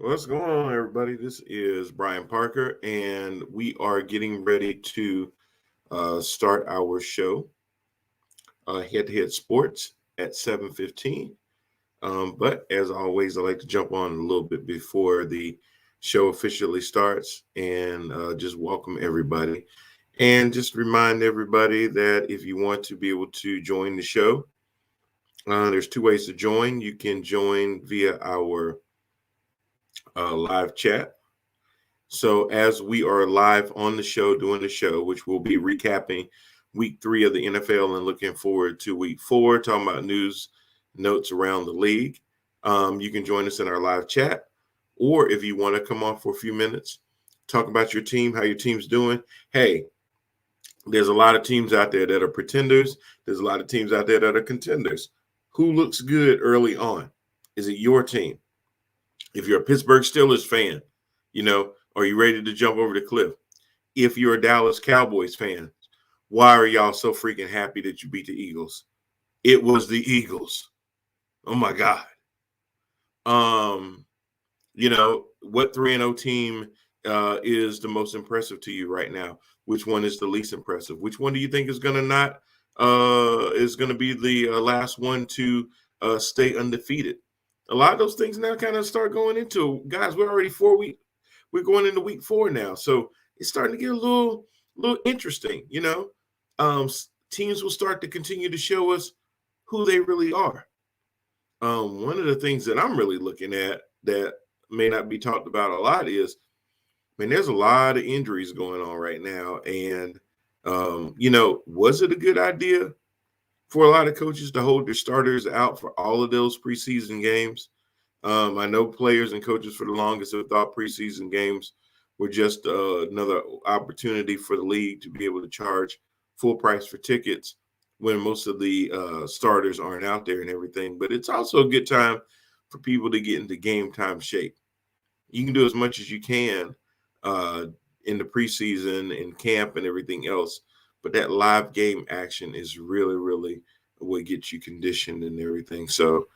What's going on, everybody? This is Brian Parker, and we are getting ready to start our show, Head to Head Sports at 7:15. But as always, I like to jump on a little bit before the show officially starts and just welcome everybody. And just remind everybody that if you want to be able to join the show, there's two ways to join. You can join via our live chat. So as we are live on the show, doing the show, which will be recapping week 3 of the NFL and looking forward to week 4, talking about news, notes around the league, you can join us in our live chat. Or if you want to come on for a few minutes, talk about your team, how your team's doing. Hey, there's a lot of teams out there that are pretenders. There's a lot of teams out there that are contenders. Who looks good early on? Is it your team? If you're a Pittsburgh Steelers fan, are you ready to jump over the cliff? If you're a Dallas Cowboys fan, why are y'all so freaking happy that you beat the Eagles? It was the Eagles. Oh my God. What 3-0 team is the most impressive to you right now? Which one is the least impressive? Which one do you think is going to be the last one to stay undefeated? A lot of those things now kind of start going into, guys, we're already we're going into week 4 now. So it's starting to get a little interesting, Teams will start to continue to show us who they really are. One of the things that I'm really looking at that may not be talked about a lot is, there's a lot of injuries going on right now. And, was it a good idea for a lot of coaches to hold their starters out for all of those preseason games? I know players and coaches for the longest have thought preseason games were just another opportunity for the league to be able to charge full price for tickets when most of the starters aren't out there and everything. But it's also a good time for people to get into game time shape. You can do as much as you can in the preseason and camp and everything else. But that live game action is really, really what gets you conditioned and everything. So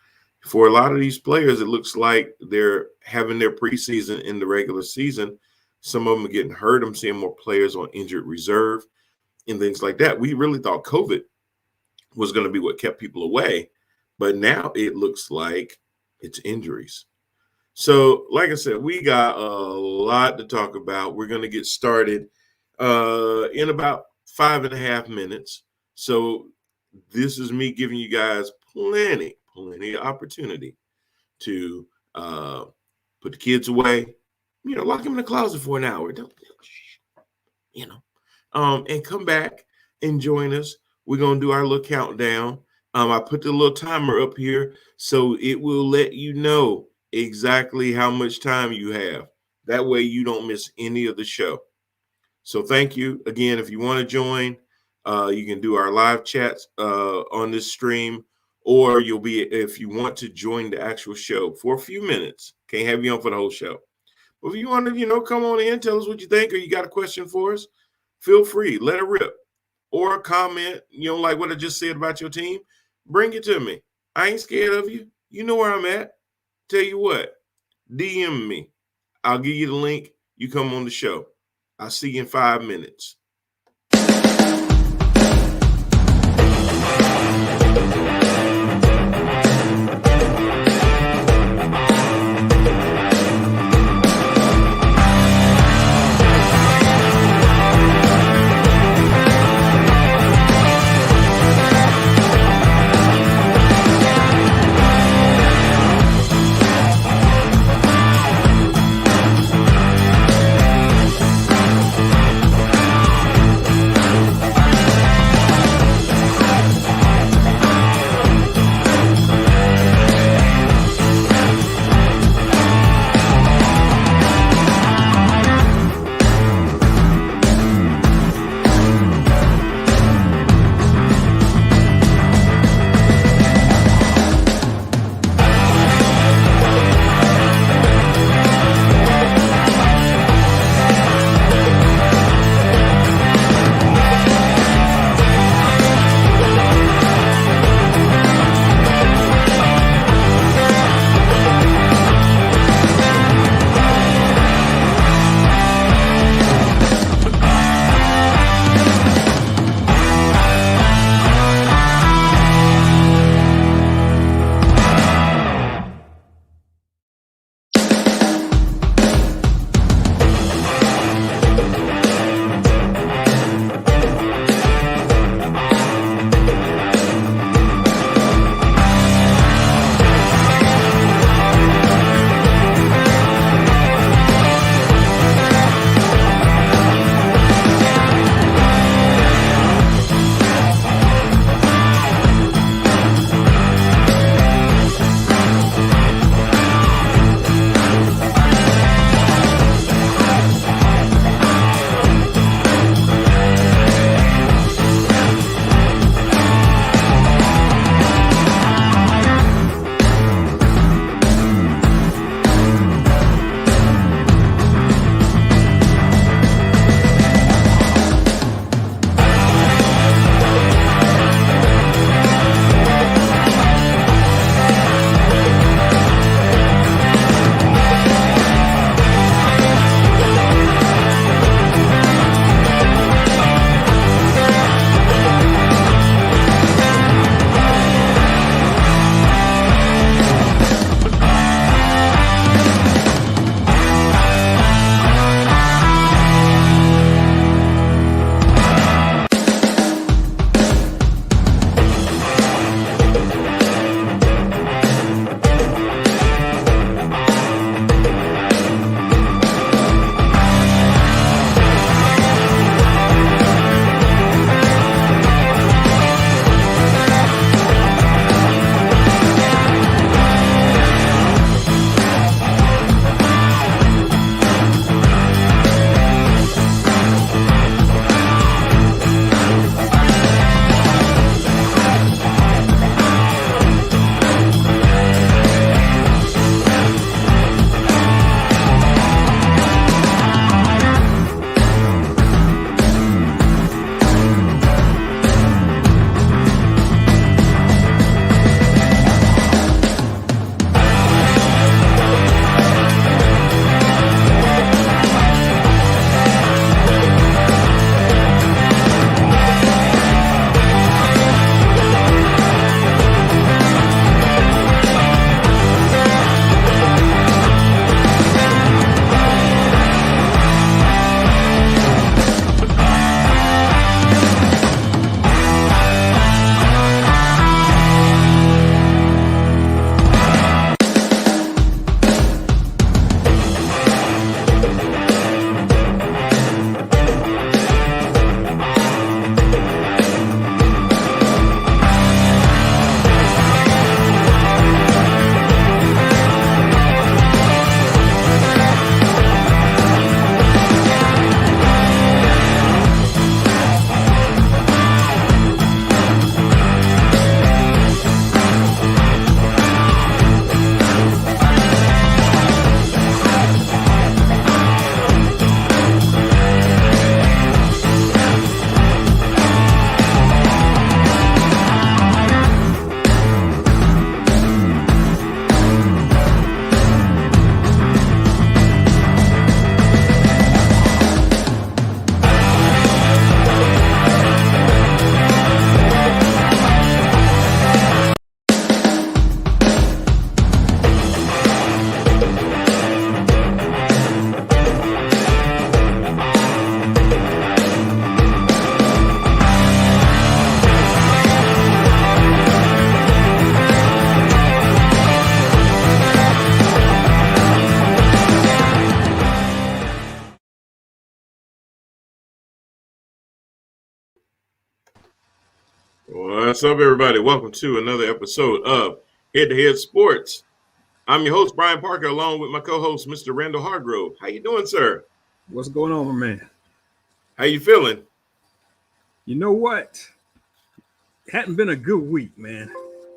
for a lot of these players, it looks like they're having their preseason in the regular season. Some of them are getting hurt. I'm seeing more players on injured reserve and things like that. We really thought COVID was going to be what kept people away. But now it looks like it's injuries. So like I said, we got a lot to talk about. We're going to get started in about 5.5 minutes. So this is me giving you guys plenty of opportunity to put the kids away, lock them in the closet for an hour. And come back and join us. We're going to do our little countdown. I put the little timer up here so it will let you know exactly how much time you have. That way you don't miss any of the show. So thank you again. If you want to join, you can do our live chats on this stream, or if you want to join the actual show for a few minutes. Can't have you on for the whole show. But if you want to, come on in, tell us what you think, or you got a question for us, feel free, let it rip. Or a comment, like what I just said about your team, bring it to me. I ain't scared of you. You know where I'm at. Tell you what, DM me. I'll give you the link. You come on the show. I'll see you in 5 minutes. What's up, everybody? Welcome to another episode of Head to Head Sports. I'm your host, Brian Parker, along with my co-host, Mr. Randall Hargove. How you doing, sir? What's going on, my man? How you feeling? You know what? It hadn't been a good week, man.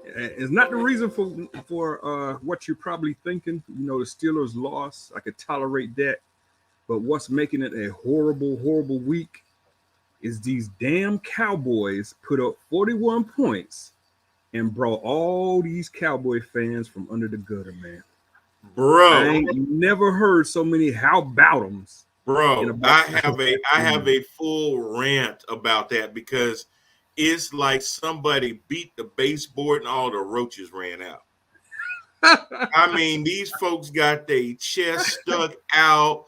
It's not the reason for what you're probably thinking. You know, the Steelers lost. I could tolerate that. But what's making it a horrible, horrible week is these damn Cowboys put up 41 points and brought all these Cowboy fans from under the gutter, man. Bro. I ain't never heard so many how about'ems. Bro, I have a full rant about that because it's like somebody beat the baseboard and all the roaches ran out. I mean, these folks got their chest stuck out.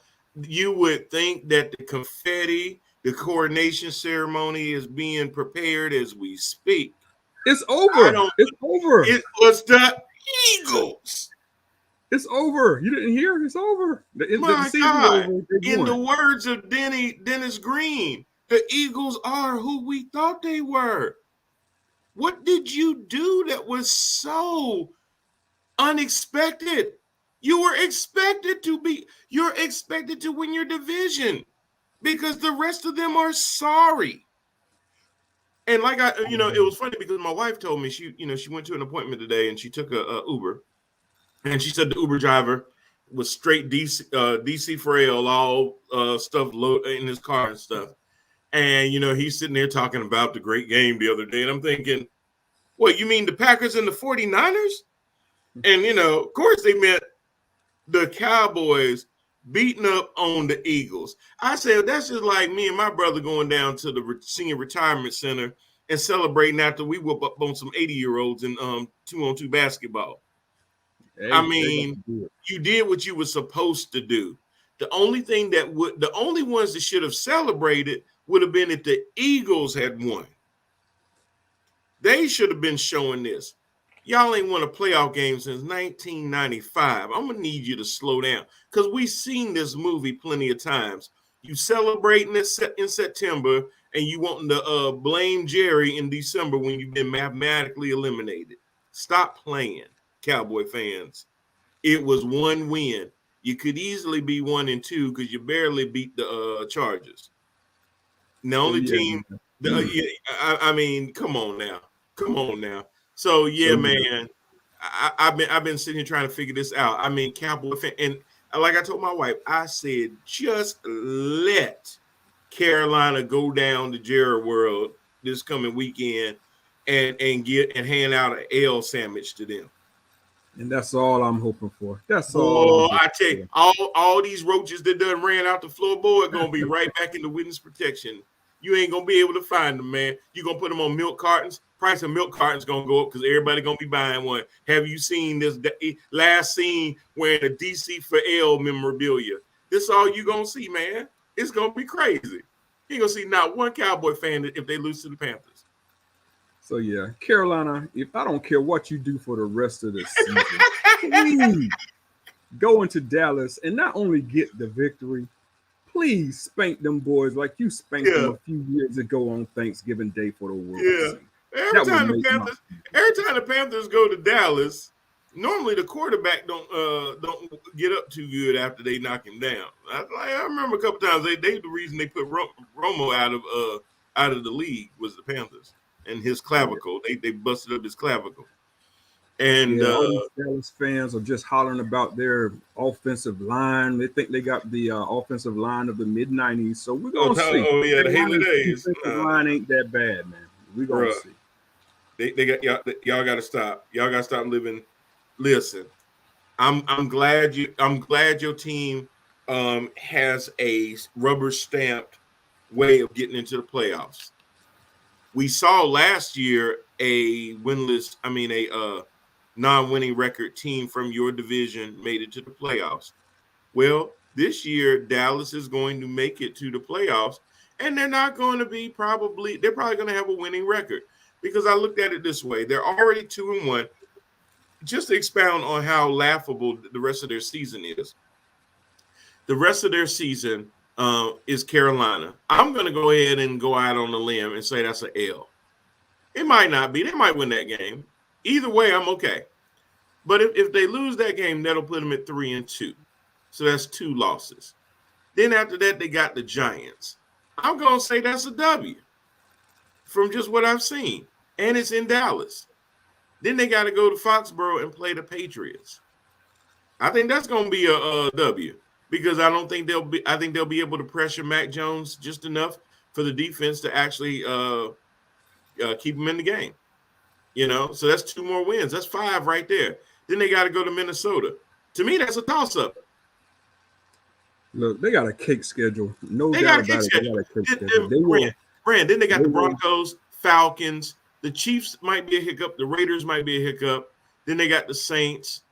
You would think that the confetti, the coronation ceremony is being prepared as we speak. It's over. It's over. It was the Eagles. It's over. You didn't hear? It's over. My God. In the words of Dennis Green, the Eagles are who we thought they were. What did you do that was so unexpected? You're expected to win your division because the rest of them are sorry. And like it was funny because my wife told me she went to an appointment today and she took a Uber. And she said the Uber driver was straight DC frail, all stuff loaded in his car and stuff. And, he's sitting there talking about the great game the other day. And I'm thinking, what, you mean the Packers and the 49ers? And, of course they meant the Cowboys beating up on the Eagles. I said, that's just like me and my brother going down to the senior retirement center and celebrating after we whoop up on some 80-year-olds in 2-on-2 basketball. Hey, I mean, you did what you were supposed to do. The only ones that should have celebrated would have been if the Eagles had won. They should have been showing this. Y'all ain't won a playoff game since 1995. I'm going to need you to slow down because we've seen this movie plenty of times. You celebrating it in September and you wanting to blame Jerry in December when you've been mathematically eliminated. Stop playing. Cowboy fans, it was one win. You could easily be 1-2 because you barely beat the Chargers. The only team. I mean, come on now. So man, I've been sitting here trying to figure this out. I mean, Cowboy fan, and like I told my wife, I said just let Carolina go down to Jerry World this coming weekend and hand out an L sandwich to them. And that's all I'm hoping for. That's all. I tell you, all these roaches that done ran out the floorboard gonna be right back in the witness protection. You ain't gonna be able to find them, man. You gonna put them on milk cartons. Price of milk cartons gonna go up because everybody gonna be buying one. Have you seen this last scene wearing a DC for L memorabilia? This all you gonna see, man. It's gonna be crazy. You ain't gonna see not one Cowboy fan if they lose to the Panthers. So, Carolina, if I don't care what you do for the rest of the season, please go into Dallas and not only get the victory, please spank them boys like you spanked them a few years ago on Thanksgiving Day for the World Series. Every time the Panthers go to Dallas, normally the quarterback don't get up too good after they knock him down. I remember a couple times they the reason they put Romo out of the league was the Panthers. And his clavicle, they busted up his clavicle. And all these Dallas fans are just hollering about their offensive line. They think they got the offensive line of the mid-90s. So we're going to see. Oh, yeah, the Haley days. The line ain't that bad, man. We're going to see. They got y'all got to stop. Y'all got to stop living. Listen, I'm glad your team has a rubber stamped way of getting into the playoffs. We saw last year a non-winning record team from your division made it to the playoffs. Well, this year, Dallas is going to make it to the playoffs, and they're probably going to have a winning record because I looked at it this way. They're already 2-1. Just to expound on how laughable the rest of their season is. The rest of their season is Carolina. I'm going to go ahead and go out on a limb and say that's an L. It might not be. They might win that game. Either way, I'm okay. But if they lose that game, that'll put them at 3-2. So that's 2 losses. Then after that, they got the Giants. I'm gonna say that's a W from just what I've seen, and it's in Dallas. Then they got to go to Foxborough and play the Patriots. I think that's gonna be a W because I don't think they'll be. I think they'll be able to pressure Mac Jones just enough for the defense to actually keep him in the game. So that's 2 more wins. That's 5 right there. Then they got to go to Minnesota. To me, that's a toss-up. Look, they got a cake schedule. No They doubt got a kick about it. They got schedule. a cake schedule. Then, They will. Then they got They the will. Broncos, Falcons. The Chiefs might be a hiccup. The Raiders might be a hiccup. Then they got the Saints,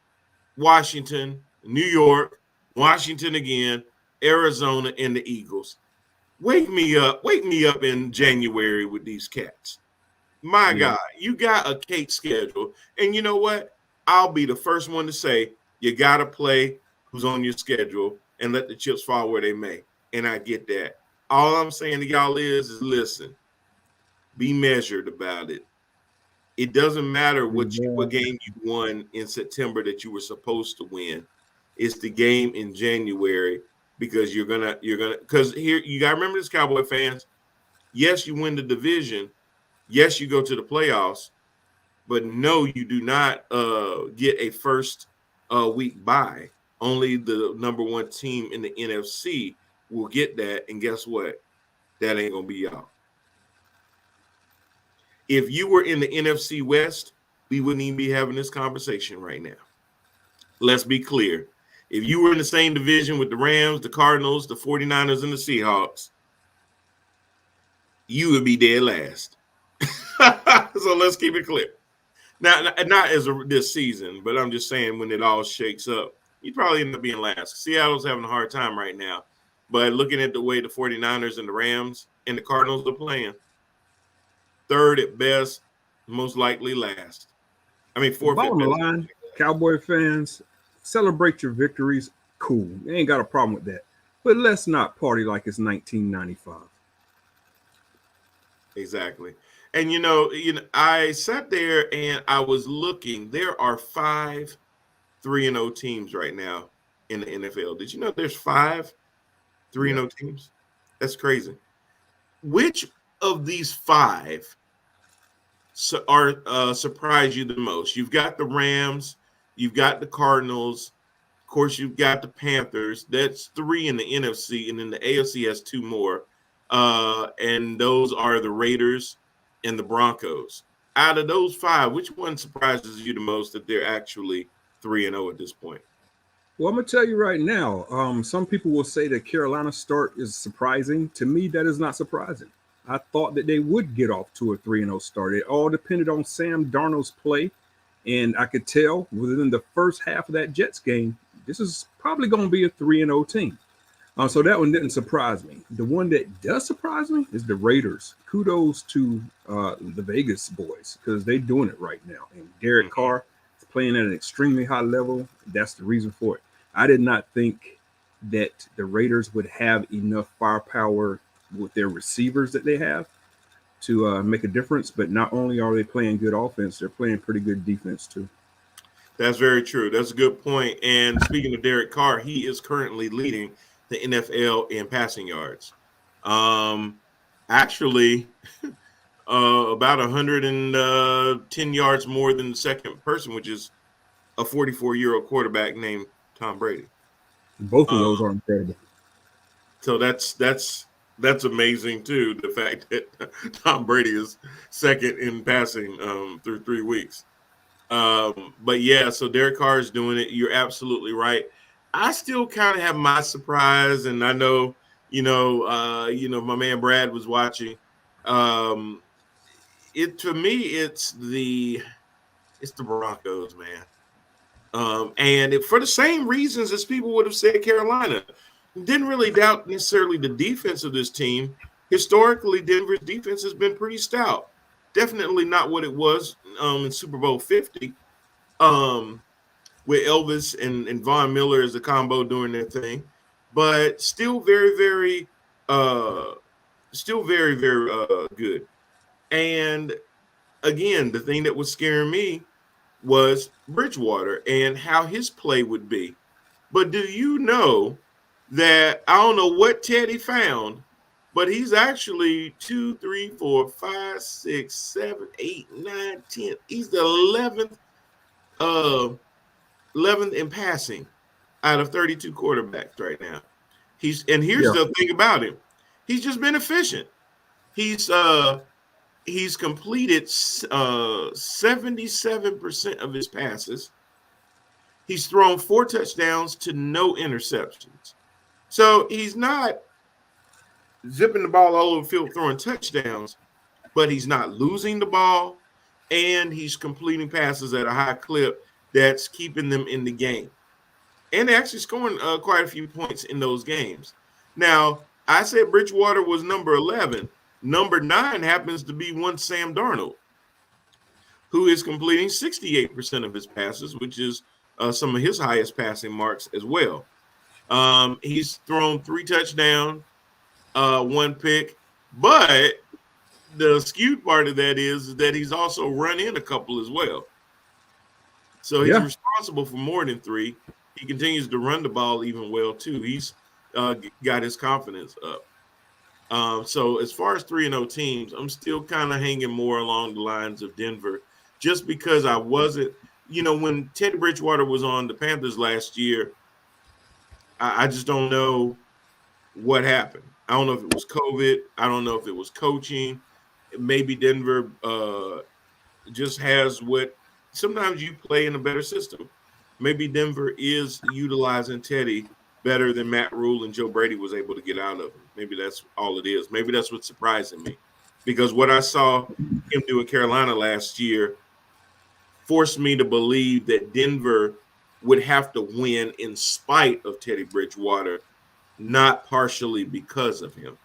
Washington, New York, Washington again, Arizona, and the Eagles. Wake me up in January with these cats. My Yeah. God, you got a cake schedule. And you know what? I'll be the first one to say you got to play who's on your schedule and let the chips fall where they may. And I get that. All I'm saying to y'all is listen, be measured about it. It doesn't matter what game you won in September that you were supposed to win. It's the game in January because you're gonna because here you gotta remember this, Cowboy fans. Yes, you win the division. Yes, you go to the playoffs, but no, you do not get a first week bye. Only the number 1 team in the NFC will get that. And guess what? That ain't gonna be y'all. If you were in the NFC West, we wouldn't even be having this conversation right now. Let's be clear. If you were in the same division with the Rams, the Cardinals, the 49ers, and the Seahawks, you would be dead last. So let's keep it clear. Now, not as this season, but I'm just saying when it all shakes up, you probably end up being last. Seattle's having a hard time right now. But looking at the way the 49ers and the Rams and the Cardinals are playing, third at best, most likely last. I mean, fourth at Bottom best. line, Cowboy fans, celebrate your victories. Cool. You ain't got a problem with that. But let's not party like it's 1995. Exactly. And I sat there and I was looking. There are 5 3-0 teams right now in the NFL. Did you know there's 5 3-0 teams? That's crazy. Which of these 5 are surprise you the most? You've got the Rams, you've got the Cardinals, of course, you've got the Panthers. That's 3 in the NFC, and then the AFC has 2 more. And those are the Raiders and the Broncos. Out of those 5, which one surprises you the most that they're actually 3-0 at this point? Well, I'm gonna tell you right now. Some people will say that Carolina's start is surprising. To me, that is not surprising. I thought that they would get off to a 3-0 start. It all depended on Sam Darnold's play, and I could tell within the first half of that Jets game, this is probably going to be a 3-0 team. So that one didn't surprise me. The one that does surprise me is the Raiders. Kudos to the Vegas boys because they're doing it right now. And Derek Carr is playing at an extremely high level. That's the reason for it. I did not think that the Raiders would have enough firepower with their receivers that they have to make a difference. But not only are they playing good offense, they're playing pretty good defense too. That's very true. That's a good point. And speaking of Derek Carr, he is currently leading the NFL in passing yards. Actually, about 110 yards more than the second person, which is a 44-year-old quarterback named Tom Brady. Both of those are incredible. So that's amazing too. The fact that Tom Brady is second in passing through 3 weeks. But yeah, so Derek Carr is doing it. You're absolutely right. I still kind of have my surprise, and I know, my man Brad was watching. It to me, it's the Broncos, man. And for the same reasons as people would have said Carolina, didn't really doubt necessarily the defense of this team. Historically, Denver's defense has been pretty stout. Definitely not what it was in Super Bowl 50. With Elvis and Von Miller as a combo doing their thing, but still very, very, very good. And again, the thing that was scaring me was Bridgewater and how his play would be. But do you know that I don't know what Teddy found, but he's actually 2, 3, 4, 5, 6, 7, 8, 9, 10. He's the uh 11th in passing out of 32 quarterbacks right now. Here's Yeah. the thing about him. He's just been efficient. He's completed 77% of his passes. He's thrown 4 touchdowns to no interceptions. So he's not zipping the ball all over the field throwing touchdowns, but he's not losing the ball, and he's completing passes at a high clip that's keeping them in the game. And they're actually scoring quite a few points in those games. Now, I said Bridgewater was number 11. Number 9 happens to be one Sam Darnold, who is completing 68% of his passes, which is some of his highest passing marks as well. He's thrown 3 touchdowns, 1 pick, but the skewed part of that is that he's also run in a couple as well. So he's responsible for more than 3. He continues to run the ball even well too. He's got his confidence up. So as far as 3-0 teams, I'm still kind of hanging more along the lines of Denver, just because I wasn't, when Teddy Bridgewater was on the Panthers last year, I just don't know what happened. I don't know if it was COVID. I don't know if it was coaching. Maybe Denver just has what sometimes you play in a better system. Maybe Denver is utilizing Teddy better than Matt Rule and Joe Brady was able to get out of him. Maybe that's all it is. Maybe that's what's surprising me, because what I saw him do in Carolina last year forced me to believe that Denver would have to win in spite of Teddy Bridgewater, not partially because of him.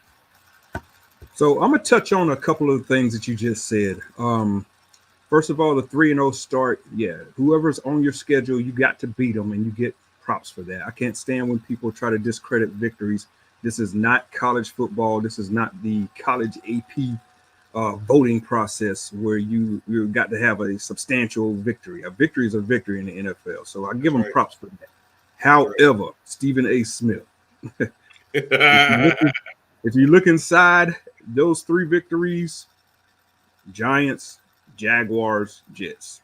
So I'm gonna touch on a couple of things that you just said. First of all, the 3-0 start. Yeah, whoever's on your schedule, you got to beat them, and you get props for that. I can't stand when people try to discredit victories. This is not college football. This is not the college AP voting process where you got to have a substantial victory. A victory is a victory in the NFL. So I give them props for that. However, Stephen A. Smith, if you look inside those 3 victories, Giants, Jaguars, Jets.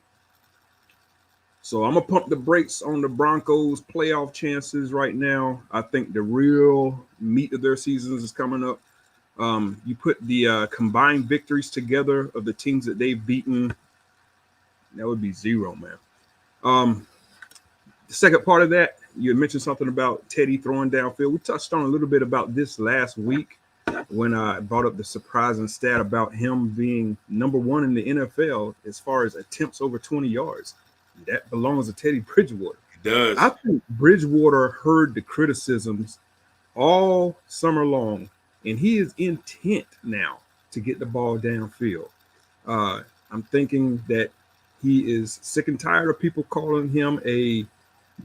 So I'm going to pump the brakes on the Broncos' playoff chances right now. I think the real meat of their seasons is coming up. You put the combined victories together of the teams that they've beaten, that would be 0, man. The second part of that, you had mentioned something about Teddy throwing downfield. We touched on a little bit about this last week when I brought up the surprising stat about him being number 1 in the NFL as far as attempts over 20 yards. That belongs to Teddy Bridgewater. It does. I think Bridgewater heard the criticisms all summer long, and he is intent now to get the ball downfield. I'm thinking that he is sick and tired of people calling him a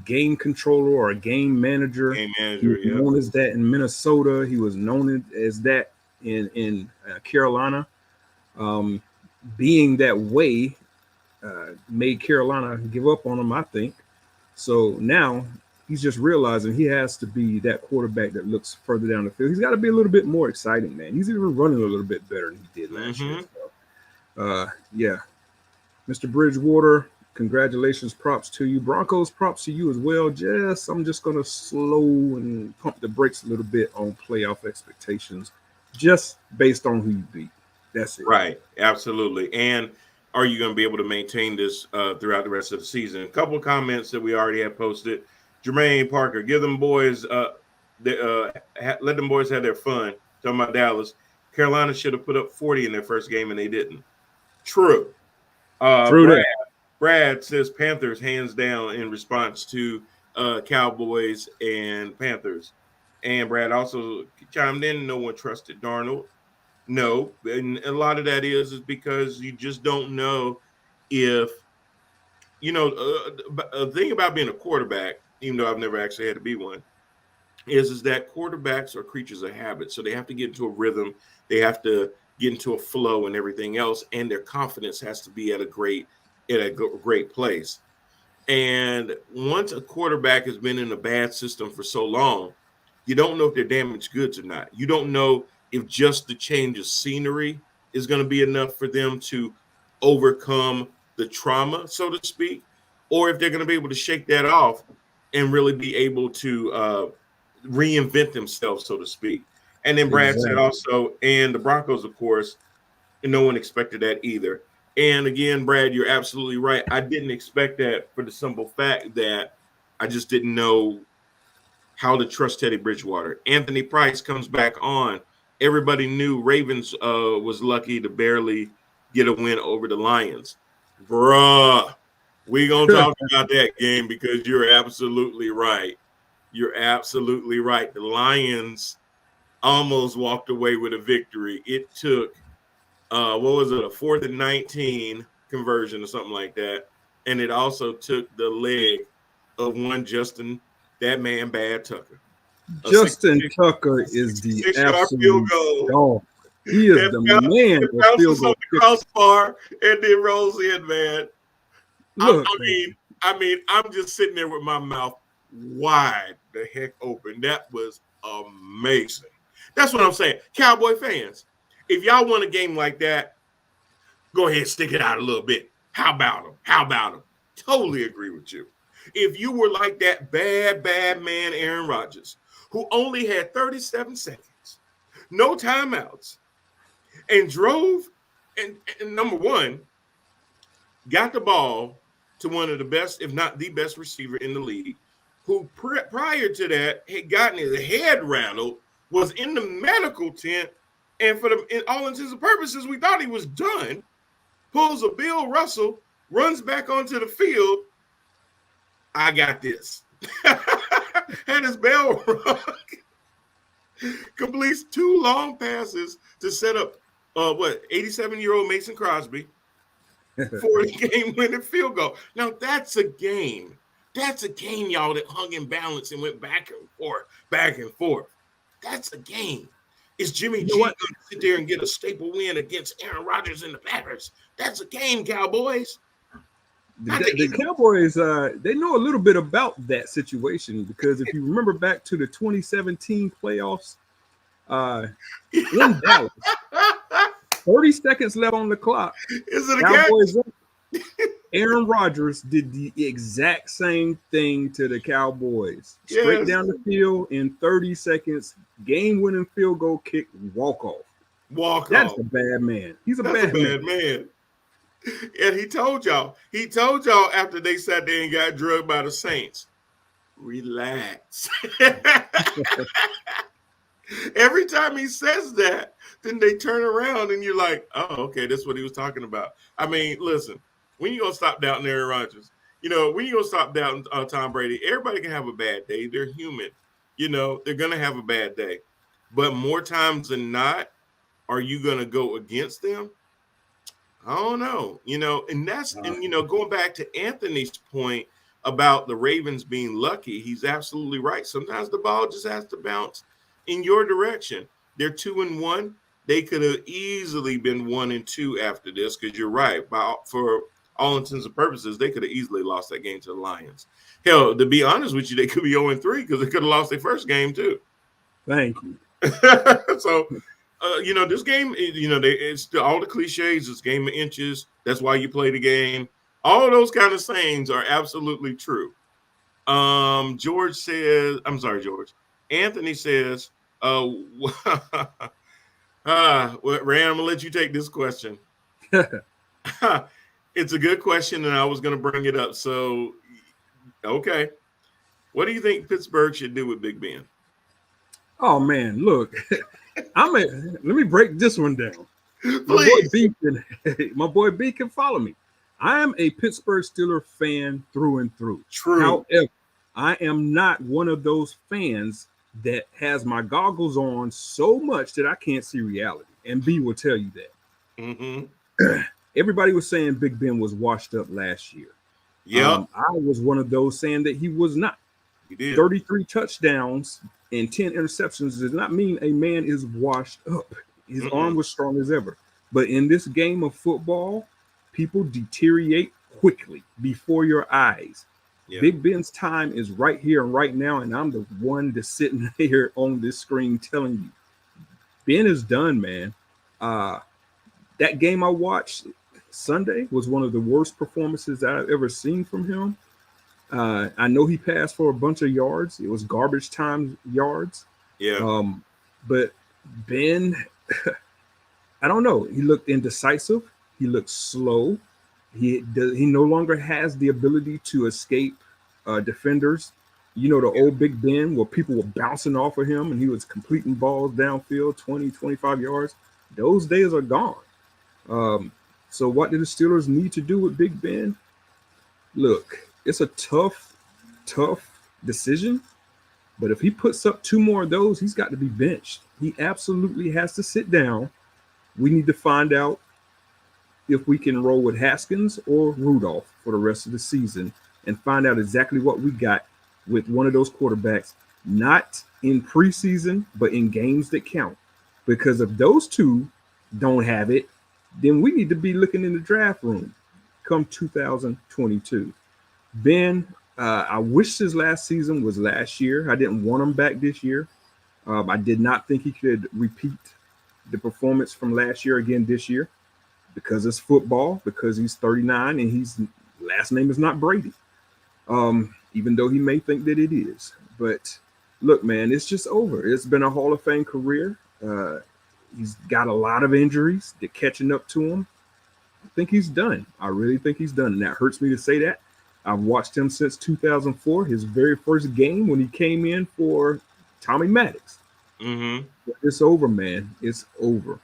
game controller or a game manager. Game manager, he was known as that in Minnesota. He was known as that in Carolina. Being that way made Carolina give up on him, I think. So now he's just realizing he has to be that quarterback that looks further down the field. He's got to be a little bit more exciting, man. He's even running a little bit better than he did last year. So, yeah. Mr. Bridgewater, congratulations, props to you. Broncos, props to you as well. I'm just going to slow and pump the brakes a little bit on playoff expectations, just based on who you beat. That's it. Right, absolutely. And are you going to be able to maintain this throughout the rest of the season? A couple of comments that we already have posted. Jermaine Parker, give them boys, let them boys have their fun. Talking about Dallas. Carolina should have put up 40 in their first game, and they didn't. True. Brad says Panthers hands down in response to Cowboys and Panthers. And Brad also chimed in, no one trusted Darnold. No, and a lot of that is because you just don't know if, a thing about being a quarterback, even though I've never actually had to be one, is that quarterbacks are creatures of habit. So they have to get into a rhythm. They have to get into a flow and everything else, and their confidence has to be at a great place. And once a quarterback has been in a bad system for so long, you don't know if they're damaged goods or not. You don't know if just the change of scenery is going to be enough for them to overcome the trauma, so to speak, or if they're going to be able to shake that off and really be able to reinvent themselves, so to speak. And then Brad said Exactly. also, and the Broncos, of course, and no one expected that either. And again, Brad, you're absolutely right. I didn't expect that for the simple fact that I just didn't know how to trust Teddy Bridgewater. Anthony Price comes back on. Everybody knew Ravens was lucky to barely get a win over the Lions. Bruh, we going to talk about that game because you're absolutely right. You're absolutely right. The Lions almost walked away with a victory. It took what was it, a 4th and 19 conversion or something like that. And it also took the leg of one Justin, that man, Bad Tucker. Justin Tucker is the 66-yard field absolute goal. dog. He is the man It of field bounces on goal. the crossbar and then rolls in, man. Look, I mean, I'm just sitting there with my mouth wide the heck open. That was amazing. That's what I'm saying. Cowboy fans, if y'all want a game like that, go ahead, stick it out a little bit. How about them? How about them? Totally agree with you. If you were like that bad man, Aaron Rodgers, who only had 37 seconds, no timeouts, and drove, and number one, got the ball to one of the best, if not the best receiver in the league, who prior to that had gotten his head rattled, was in the medical tent, and in all intents and purposes, we thought he was done. Pulls a Bill Russell, runs back onto the field. I got this. Had his bell rung. Completes 2 long passes to set up 87-year-old Mason Crosby for a game-winning field goal. Now that's a game. That's a game, y'all, that hung in balance and went back and forth, back and forth. That's a game. Is Jimmy G going to sit there and get a staple win against Aaron Rodgers and the Packers? That's a game, Cowboys. The Cowboys, they know a little bit about that situation because if you remember back to the 2017 playoffs in Dallas, 30 seconds left on the clock. Is it a Cowboys? Aaron Rodgers did the exact same thing to the Cowboys. Straight down the field in 30 seconds, game-winning field goal kick, walk-off. That's a bad man. He's a bad man. And he told y'all after they sat there and got drugged by the Saints, relax. Every time he says that, then they turn around and you're like, oh, okay, that's what he was talking about. I mean, listen, when you going to stop doubting Aaron Rodgers? You know, when you going to stop doubting Tom Brady? Everybody can have a bad day. They're human. You know, they're going to have a bad day. But more times than not, are you going to go against them? I don't know, you know, and going back to Anthony's point about the Ravens being lucky, he's absolutely right. Sometimes the ball just has to bounce in your direction. They're 2-1. They could have easily been 1-2 after this because you're right. For all intents and purposes, they could have easily lost that game to the Lions. Hell, to be honest with you, they could be 0-3 because they could have lost their first game too. Thank you. So. This game, it's all the cliches. It's game of inches. That's why you play the game. All of those kind of sayings are absolutely true. George says, I'm sorry, George. Anthony says, Ram, I'm going to let you take this question. It's a good question, and I was going to bring it up. So, okay. What do you think Pittsburgh should do with Big Ben? Oh, man, look. Let me break this one down. My boy B can follow me. I am a Pittsburgh Steelers fan through and through. True. However, I am not one of those fans that has my goggles on so much that I can't see reality. And B will tell you that. Mm-hmm. Everybody was saying Big Ben was washed up last year. Yeah. I was one of those saying that he was not. He did. 33 touchdowns and 10 interceptions does not mean a man is washed up. His arm was strong as ever. But in this game of football, people deteriorate quickly before your eyes. Yeah. Big Ben's time is right here and right now, and I'm the one that's sitting here on this screen telling you, Ben is done, man. That game I watched Sunday was one of the worst performances that I've ever seen from him. I know he passed for a bunch of yards. It was garbage time yards. Yeah. But Ben, I don't know. He looked indecisive. He looked slow. He no longer has the ability to escape defenders. You know, the old Big Ben where people were bouncing off of him and he was completing balls downfield 20, 25 yards. Those days are gone. So what do the Steelers need to do with Big Ben? Look, it's a tough decision. But if he puts up 2 more of those, he's got to be benched. He absolutely has to sit down. We need to find out if we can roll with Haskins or Rudolph for the rest of the season and find out exactly what we got with one of those quarterbacks, not in preseason, but in games that count. Because if those two don't have it, then we need to be looking in the draft room come 2022. Ben, I wish his last season was last year. I didn't want him back this year. I did not think he could repeat the performance from last year again this year because it's football, because he's 39 and his last name is not Brady, even though he may think that it is. But look, man, it's just over. It's been a Hall of Fame career. He's got a lot of injuries that catching up to him. I think he's done. I really think he's done. And that hurts me to say that. I've watched him since 2004, his very first game when he came in for Tommy Maddox. It's over, man. It's over.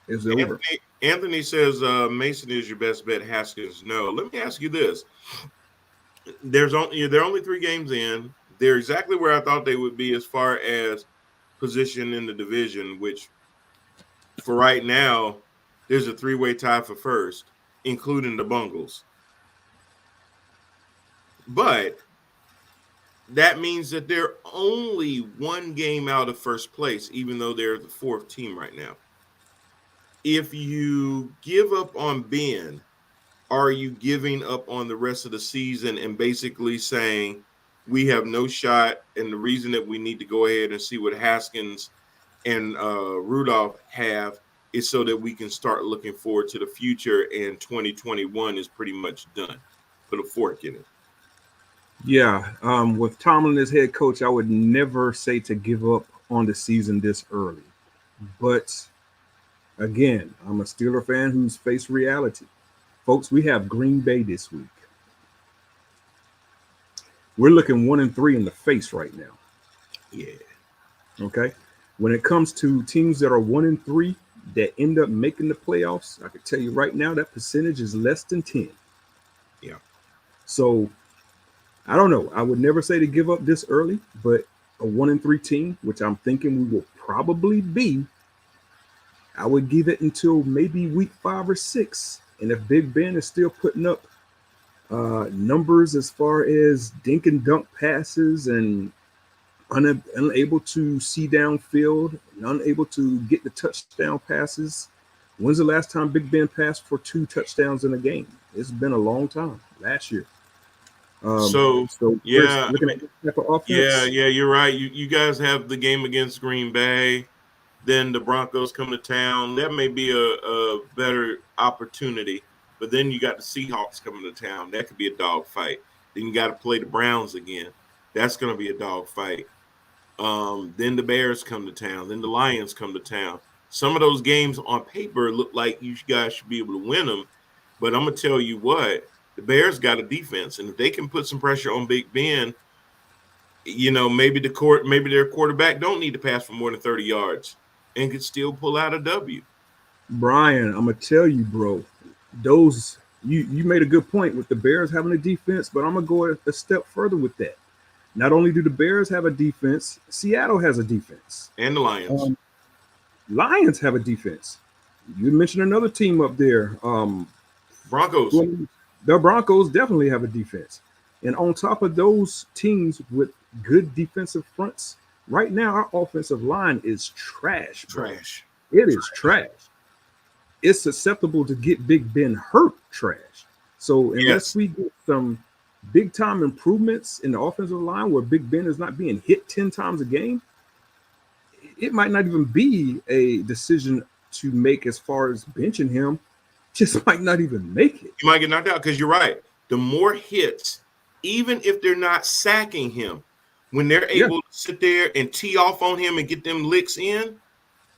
It's over. Anthony says Mason is your best bet. Haskins, no. Let me ask you this: they're only 3 games in. They're exactly where I thought they would be as far as position in the division. Which, for right now, there's a 3-way tie for first, including the Bungles. But that means that they're only 1 game out of first place, even though they're the 4th team right now. If you give up on Ben, are you giving up on the rest of the season and basically saying we have no shot, and the reason that we need to go ahead and see what Haskins and Rudolph have is so that we can start looking forward to the future, and 2021 is pretty much done? Put a fork in it. Yeah, with Tomlin as head coach, I would never say to give up on the season this early. But again, I'm a Steeler fan who's faced reality. Folks, we have Green Bay this week. We're looking 1-3 in the face right now. Yeah. Okay. When it comes to teams that are 1-3 that end up making the playoffs, I can tell you right now that percentage is less than 10. Yeah. So I don't know. I would never say to give up this early, but a 1-3 team, which I'm thinking we will probably be, I would give it until maybe week 5 or 6. And if Big Ben is still putting up numbers as far as dink and dunk passes and unable to see downfield and unable to get the touchdown passes, when's the last time Big Ben passed for 2 touchdowns in a game? It's been a long time. Last year. So yeah, looking at that for offense. yeah, you're right. You guys have the game against Green Bay, then the Broncos come to town. That may be a better opportunity, but then you got the Seahawks coming to town. That could be a dog fight. Then you got to play the Browns again. That's going to be a dog fight. Then the Bears come to town. Then the Lions come to town. Some of those games on paper look like you guys should be able to win them, but I'm going to tell you what. The Bears got a defense, and if they can put some pressure on Big Ben, maybe their quarterback don't need to pass for more than 30 yards and could still pull out a W. Brian, I'm gonna tell you, bro. Those you made a good point with the Bears having a defense, but I'm gonna go a step further with that. Not only do the Bears have a defense, Seattle has a defense, and the Lions. Lions have a defense. You mentioned another team up there, Broncos. The Broncos definitely have a defense. And on top of those teams with good defensive fronts, right now our offensive line is trash. Bro. Trash. It is trash. It's susceptible to get Big Ben hurt trash. So unless Yes. we get some big time improvements in the offensive line where Big Ben is not being hit 10 times a game, it might not even be a decision to make as far as benching him. Just might not even make it. You might get knocked out because you're right. The more hits, even if they're not sacking him, when they're Yeah, able to sit there and tee off on him and get them licks in,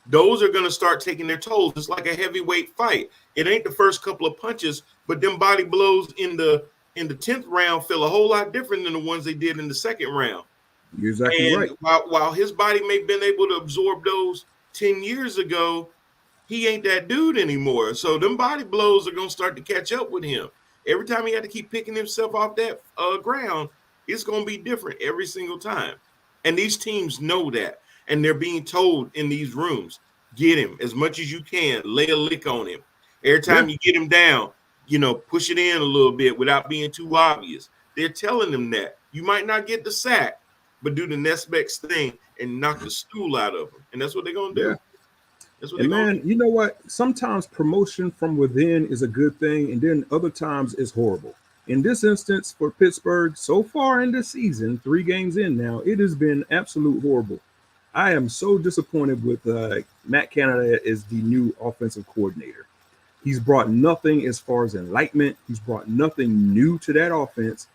those are going to start taking their tolls. It's like a heavyweight fight. It ain't the first couple of punches, but them body blows in the 10th round feel a whole lot different than the ones they did in the second round. you're exactly And right. while his body may have been able to absorb those 10 years ago, he ain't that dude anymore. So them body blows are going to start to catch up with him. Every time he had to keep picking himself off that ground, it's going to be different every single time. And these teams know that. And they're being told in these rooms, get him as much as you can, lay a lick on him. Every Yeah, time you get him down, push it in a little bit without being too obvious. They're telling them that. You might not get the sack, but do the next best thing and knock the stool out of them. And that's what they're going to yeah. do. That's what they're And going to man, do. you know what? Sometimes promotion from within is a good thing, and then other times it's horrible. In this instance, for Pittsburgh, so far in this season, 3 games in now, it has been absolute horrible. I am so disappointed with Matt Canada as the new offensive coordinator. He's brought nothing as far as enlightenment. He's brought nothing new to that offense.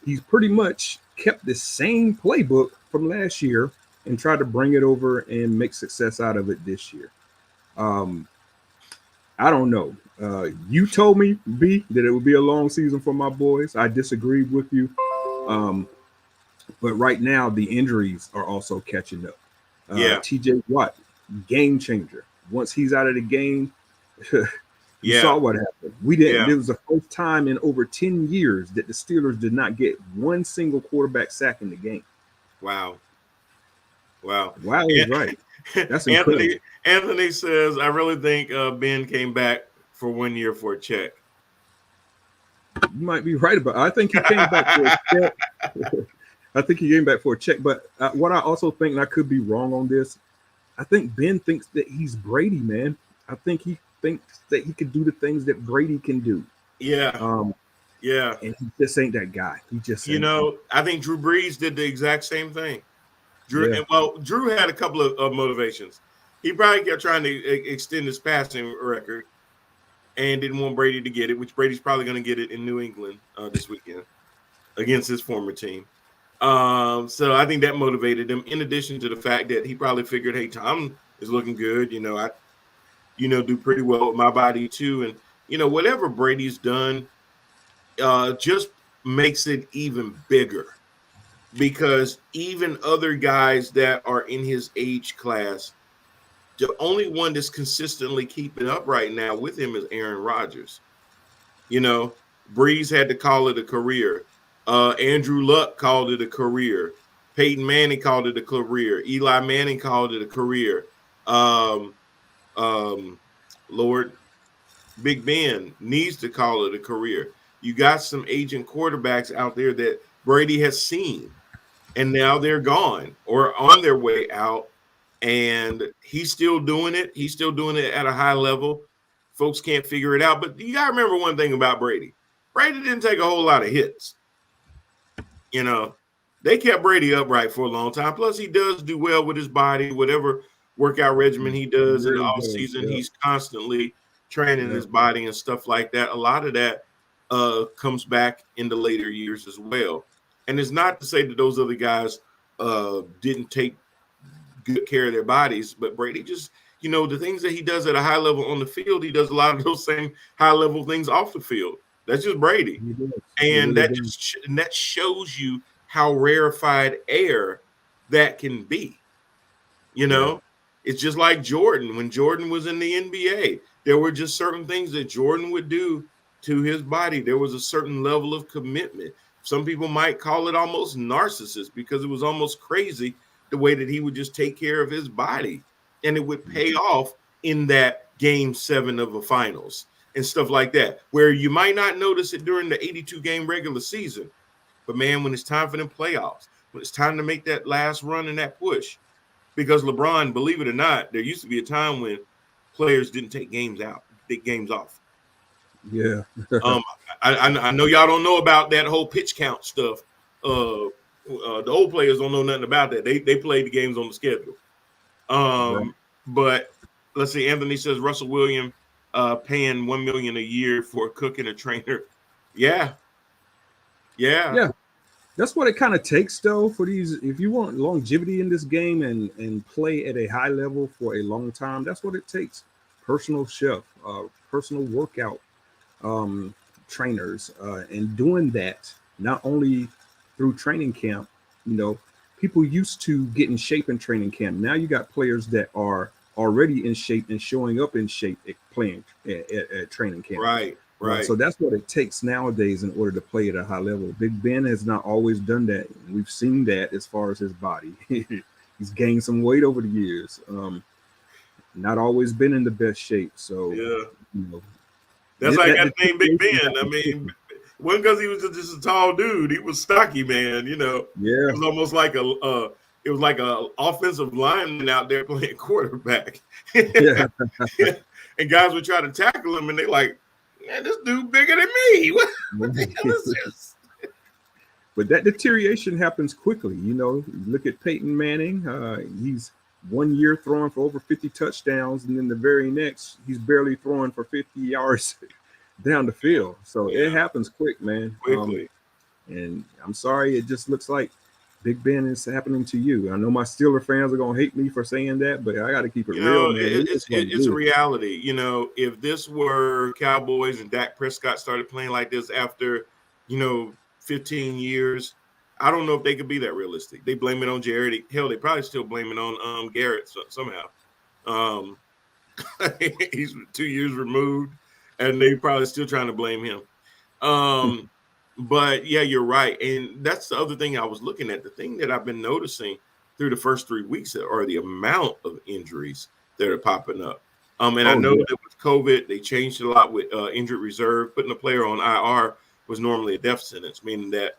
He's pretty much kept the same playbook from last year and tried to bring it over and make success out of it this year. Um, I don't know. You told me, B, that it would be a long season for my boys. I disagreed with you. Um, but right now, the injuries are also catching up. Yeah. TJ Watt, game changer. Once he's out of the game, you Yeah. saw what happened. We didn't. Yeah. This was the first time in over 10 years that the Steelers did not get one single quarterback sack in the game. Wow. Wow. Wow, is right. That's incredible. Anthony says, I really think Ben came back for 1 year for a check. You might be right about it. I think he came back for a check. I think he came back for a check. But what I also think, and I could be wrong on this, I think Ben thinks that he's Brady, man. I think he thinks that he could do the things that Brady can do. Yeah. Yeah. And he just ain't that guy. He just ain't. I think Drew Brees did the exact same thing. Yeah. Drew had a couple of motivations. He probably kept trying to extend his passing record and didn't want Brady to get it, which Brady's probably going to get it in New England this weekend against his former team. So I think that motivated him, in addition to the fact that he probably figured, hey, Tom is looking good. I do pretty well with my body too. And, whatever Brady's done just makes it even bigger, because even other guys that are in his age class, the only one that's consistently keeping up right now with him is Aaron Rodgers. Breeze had to call it a career. Andrew Luck called it a career. Peyton Manning called it a career. Eli Manning called it a career. Um, Lord, Big Ben needs to call it a career. You got some aging quarterbacks out there that Brady has seen, and now they're gone or on their way out, and he's still doing it. He's still doing it at a high level. Folks can't figure it out. But you got to remember one thing about Brady. Brady didn't take a whole lot of hits. They kept Brady upright for a long time. Plus, he does do well with his body. Whatever workout regimen he does in the Really off good. season, Yeah. he's constantly training Yeah. his body and stuff like that. A lot of that comes back in the later years as well. And it's not to say that those other guys didn't take good care of their bodies, but Brady just, the things that he does at a high level on the field, he does a lot of those same high level things off the field. That's just Brady. He does. He And really that does. that shows you how rarefied air that can be. Yeah. It's just like Jordan. When Jordan was in the NBA, there were just certain things that Jordan would do to his body. There was a certain level of commitment. Some people might call it almost narcissist, because it was almost crazy the way that he would just take care of his body, and it would pay off in that game 7 of a finals and stuff like that, where you might not notice it during the 82 game regular season. But man, when it's time for them playoffs, when it's time to make that last run and that push, because LeBron, believe it or not, there used to be a time when players didn't take games off. Yeah. I know y'all don't know about that whole pitch count stuff. The old players don't know nothing about that. They played the games on the schedule. Right. But let's see. Anthony says Russell Williams paying $1 million a year for a cook and a trainer. Yeah. Yeah. That's what it kind of takes, though, for these. If you want longevity in this game and play at a high level for a long time, that's what it takes. Personal chef, personal workout um, trainers, and doing that not only through training camp. You know, people used to get in shape in training camp. Now you got players that are already in shape and showing up in shape at playing at training camp. Right. So that's what it takes nowadays in order to play at a high level. Big Ben has not always done that. We've seen that as far as his body. He's gained some weight over the years. Not always been in the best shape. So, Yeah. you know, That's how I got the name Big Ben. deterioration I mean, it wasn't because he was just a tall dude. He was stocky, man. You know, Yeah. it was almost like a offensive lineman out there playing quarterback. Yeah. And guys would try to tackle him, and they're like, "Man, this dude bigger than me. What the hell is this?" But that deterioration happens quickly. You know, you look at Peyton Manning. He's 1 year throwing for over 50 touchdowns, and then the very next, he's barely throwing for 50 yards down the field. So it happens quick, man. Quickly. And I'm sorry, it just looks like Big Ben is happening to you. I know my Steeler fans are gonna hate me for saying that, but I got to keep it real, man. It's a reality. You know, if this were Cowboys and Dak Prescott started playing like this after, 15 years, I don't know if they could be that realistic. They blame it on Jared. Hell, they probably still blame it on Garrett somehow. He's 2 years removed, and they probably still trying to blame him. But yeah, you're right. And that's the other thing I was looking at. The thing that I've been noticing through the first 3 weeks are the amount of injuries that are popping up. And I know that with COVID, they changed a lot with injured reserve. Putting a player on IR was normally a death sentence, meaning that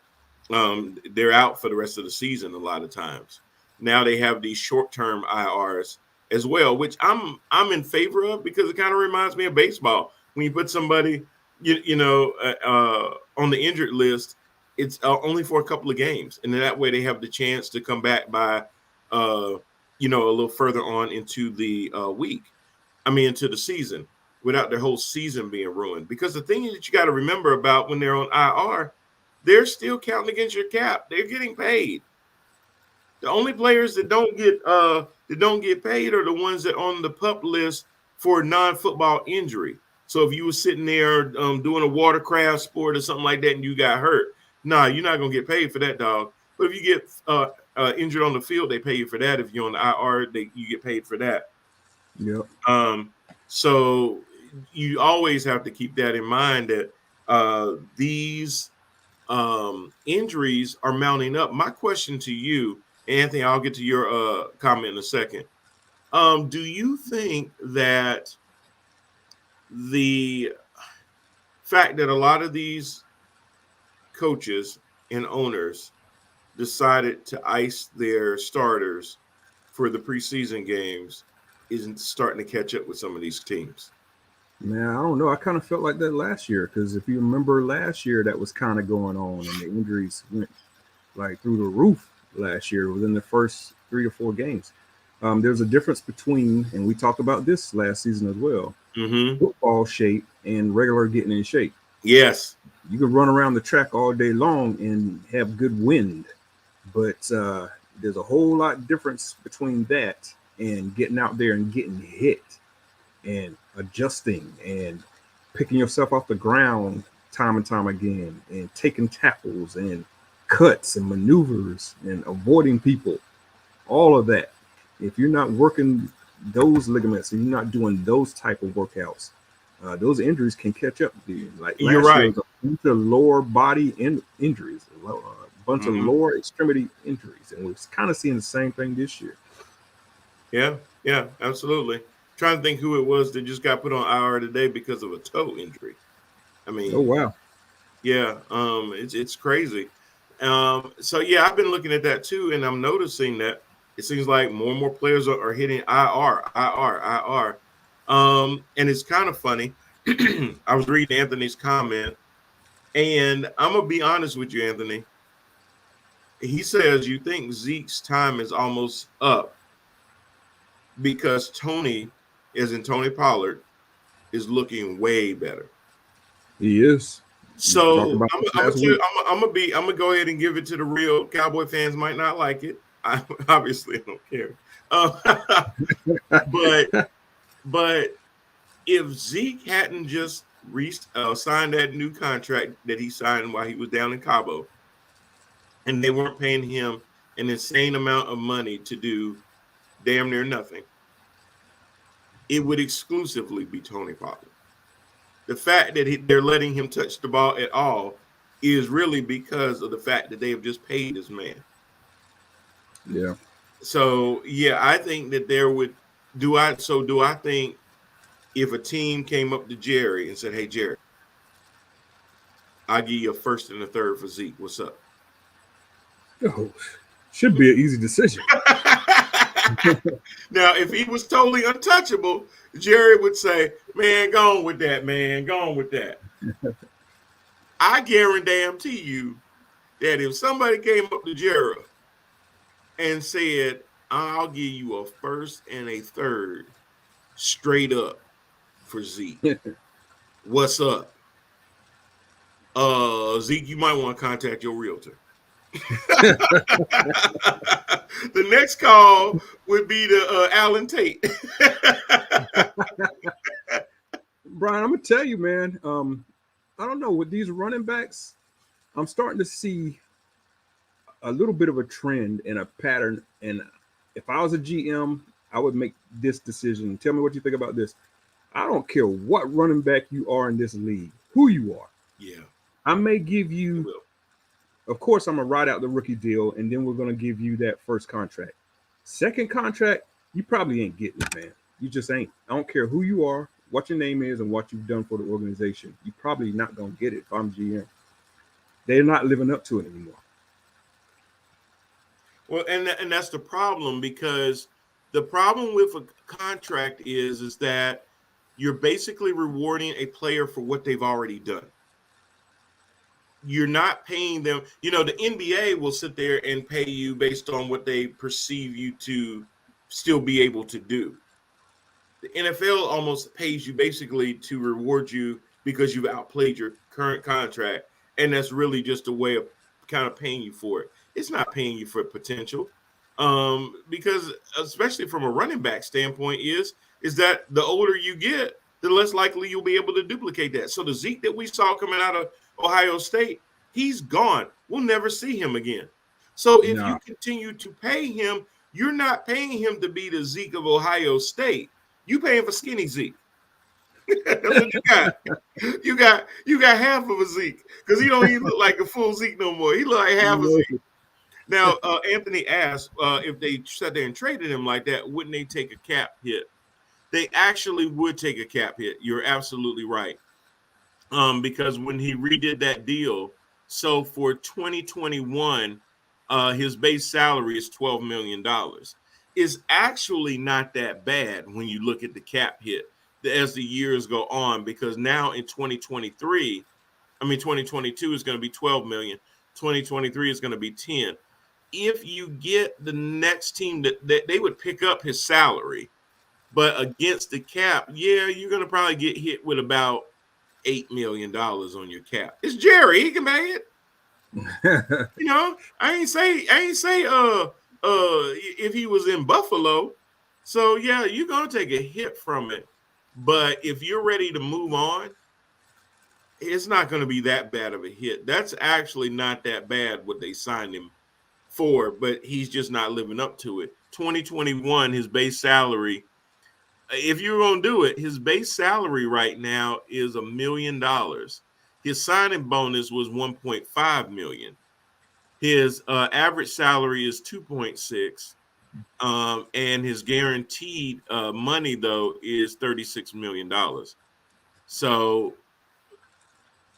they're out for the rest of the season a lot of times. Now they have these short-term IRs as well, which I'm in favor of because it kind of reminds me of baseball. When you put somebody on the injured list, it's only for a couple of games, and then that way they have the chance to come back by, a little further on into the into the season, without their whole season being ruined. Because the thing that you got to remember about when they're on IR, they're still counting against your cap. They're getting paid. The only players that don't get paid are the ones that are on the PUP list for non-football injury. So if you were sitting there doing a watercraft sport or something like that and you got hurt, you're not going to get paid for that, dog. But if you get injured on the field, they pay you for that. If you're on the IR, you get paid for that. Yep. So you always have to keep that in mind that these injuries are mounting up. My question to you, Anthony, I'll get to your comment in a second. Do you think that the fact that a lot of these coaches and owners decided to ice their starters for the preseason games isn't starting to catch up with some of these teams? Man, I don't know. I kind of felt like that last year because if you remember last year, that was kind of going on, and the injuries went like through the roof last year within the first 3 or 4 games. There's a difference between, and we talked about this last season as well, football shape and regular getting in shape. Yes. You can run around the track all day long and have good wind, but there's a whole lot difference between that and getting out there and getting hit and adjusting and picking yourself off the ground time and time again and taking tackles and cuts and maneuvers and avoiding people. All of that. If you're not working those ligaments and you're not doing those type of workouts, those injuries can catch up with you. Like you're last right. year, a bunch of lower body injuries, a bunch of lower extremity injuries, and we're kind of seeing the same thing this year. Yeah, absolutely. Trying to think who it was that just got put on IR today because of a toe injury. I mean, oh wow, yeah, it's crazy. So yeah, I've been looking at that too, and I'm noticing that it seems like more and more players are hitting IR. And it's kind of funny. I was reading Anthony's comment, and I'm gonna be honest with you, Anthony. He says you think Zeke's time is almost up because Tony, as in Tony Pollard, is looking way better. He is. We talked So about this last week. I'm gonna go ahead and give it to the real Cowboy fans. Might not like it. I obviously don't care. But but if Zeke hadn't just signed that new contract that he signed while he was down in Cabo, and they weren't paying him an insane amount of money to do damn near nothing, it would exclusively be Tony Pollard. The fact that they're letting him touch the ball at all is really because of the fact that they have just paid this man. Yeah. So yeah, I think that there would do I think if a team came up to Jerry and said, "Hey Jerry, I'll give you a first and a third for Zeke. What's up?" Oh, should be an easy decision. Now, if he was totally untouchable, Jerry would say, "Man, go on with that, man. Go on with that." I guarantee you that if somebody came up to Jerry and said, "I'll give you a first and a third straight up for Zeke," what's up? Zeke, you might want to contact your realtor. The next call would be to Alan Tate. Brian, I'm gonna tell you, man. I don't know, with these running backs, I'm starting to see a little bit of a trend and a pattern. And if I was a GM, I would make this decision. Tell me what you think about this. I don't care what running back you are in this league, who you are. Yeah. I may give you, of course, I'm going to ride out the rookie deal, and then we're going to give you that first contract. Second contract, you probably ain't getting it, man. You just ain't. I don't care who you are, what your name is, and what you've done for the organization. You're probably not going to get it if I'm GM. They're not living up to it anymore. Well, and that's the problem, because the problem with a contract is that you're basically rewarding a player for what they've already done. You're not paying them. You know, the NBA will sit there and pay you based on what they perceive you to still be able to do. The NFL almost pays you basically to reward you because you've outplayed your current contract, and that's really just a way of kind of paying you for it. It's not paying you for potential, because especially from a running back standpoint, is that the older you get, the less likely you'll be able to duplicate that. So the Zeke that we saw coming out of Ohio State, he's gone. We'll never see him again. So if you continue to pay him, you're not paying him to be the Zeke of Ohio State. You paying for skinny Zeke. That's what you got. You got half of a Zeke, because he don't even look like a full Zeke no more. He look like half a Zeke. Now, Anthony asked if they sat there and traded him like that, wouldn't they take a cap hit? They actually would take a cap hit. You're absolutely right. Because when he redid that deal, so for 2021, his base salary is $12 million. Is actually not that bad when you look at the cap hit as the years go on, because now in 2022 is going to be 12 million. 2023 is going to be 10. If you get the next team that they would pick up his salary, but against the cap, yeah, you're going to probably get hit with about $8 million on your cap. It's Jerry. He can make it. You know, I ain't say if he was in Buffalo. So yeah, you're gonna take a hit from it. But if you're ready to move on, it's not gonna be that bad of a hit. That's actually not that bad what they signed him for, but he's just not living up to it. 2021, his base salary, if you're gonna do it, his base salary right now is $1 million. His signing bonus was 1.5 million. His average salary is 2.6, and his guaranteed money though is $36 million. So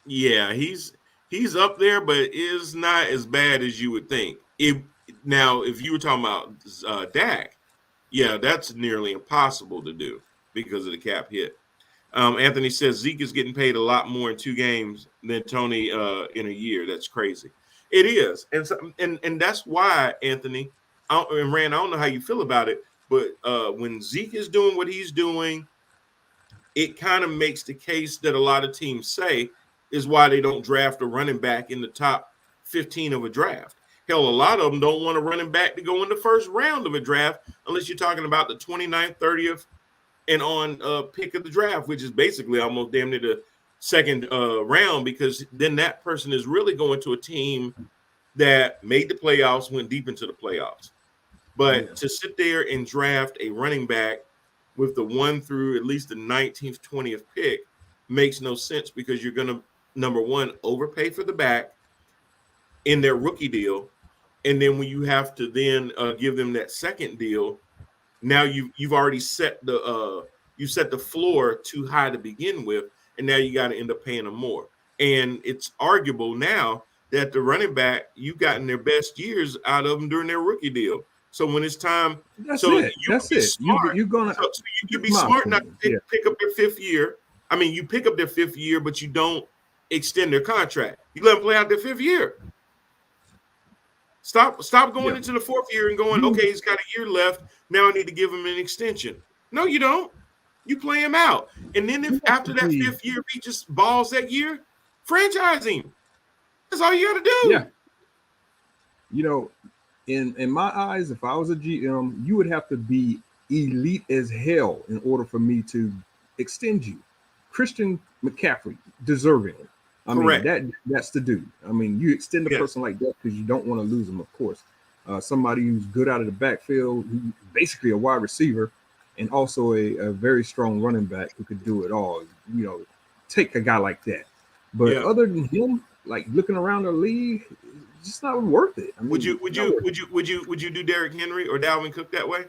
yeah, he's up there, but is not as bad as you would think. If you were talking about Dak, yeah, that's nearly impossible to do. because of the cap hit. Anthony says Zeke is getting paid a lot more in 2 games than Tony in a year. That's crazy. It is, and so, and that's why, Anthony and Rand. I don't know how you feel about it, but when Zeke is doing what he's doing, it kind of makes the case that a lot of teams say is why they don't draft a running back in the top 15 of a draft. Hell, a lot of them don't want a running back to go in the first round of a draft unless you're talking about the 29th, 30th, and on pick of the draft, which is basically almost damn near the second round, because then that person is really going to a team that made the playoffs, went deep into the playoffs. But to sit there and draft a running back with the 1 through at least the 19th, 20th pick makes no sense, because you're going to, number one, overpay for the back in their rookie deal. And then when you have to then give them that second deal, now you've already set the floor too high to begin with, and now you got to end up paying them more. And it's arguable now that the running back, you've gotten their best years out of them during their rookie deal. So when it's time, That's so it. you That's be it. smart. You're gonna So you be smart not to pick up their 5th year. I mean, you pick up their 5th year, but you don't extend their contract. You let them play out their 5th year. Stop going into the 4th year and going, okay, he's got a year left. Now I need to give him an extension. No, you don't. You play him out. And then if after that 5th year he just balls that year, franchise him. That's all you got to do. Yeah. You know, in my eyes, if I was a GM, you would have to be elite as hell in order for me to extend you. Christian McCaffrey, deserving. Correct. mean, that's the dude. I mean, you extend a person like that because you don't want to lose him, of course. Somebody who's good out of the backfield, who basically a wide receiver, and also a very strong running back who could do it all. You know, take a guy like that. But other than him, like looking around the league, it's just not worth it. I mean, would you do Derrick Henry or Dalvin Cook that way?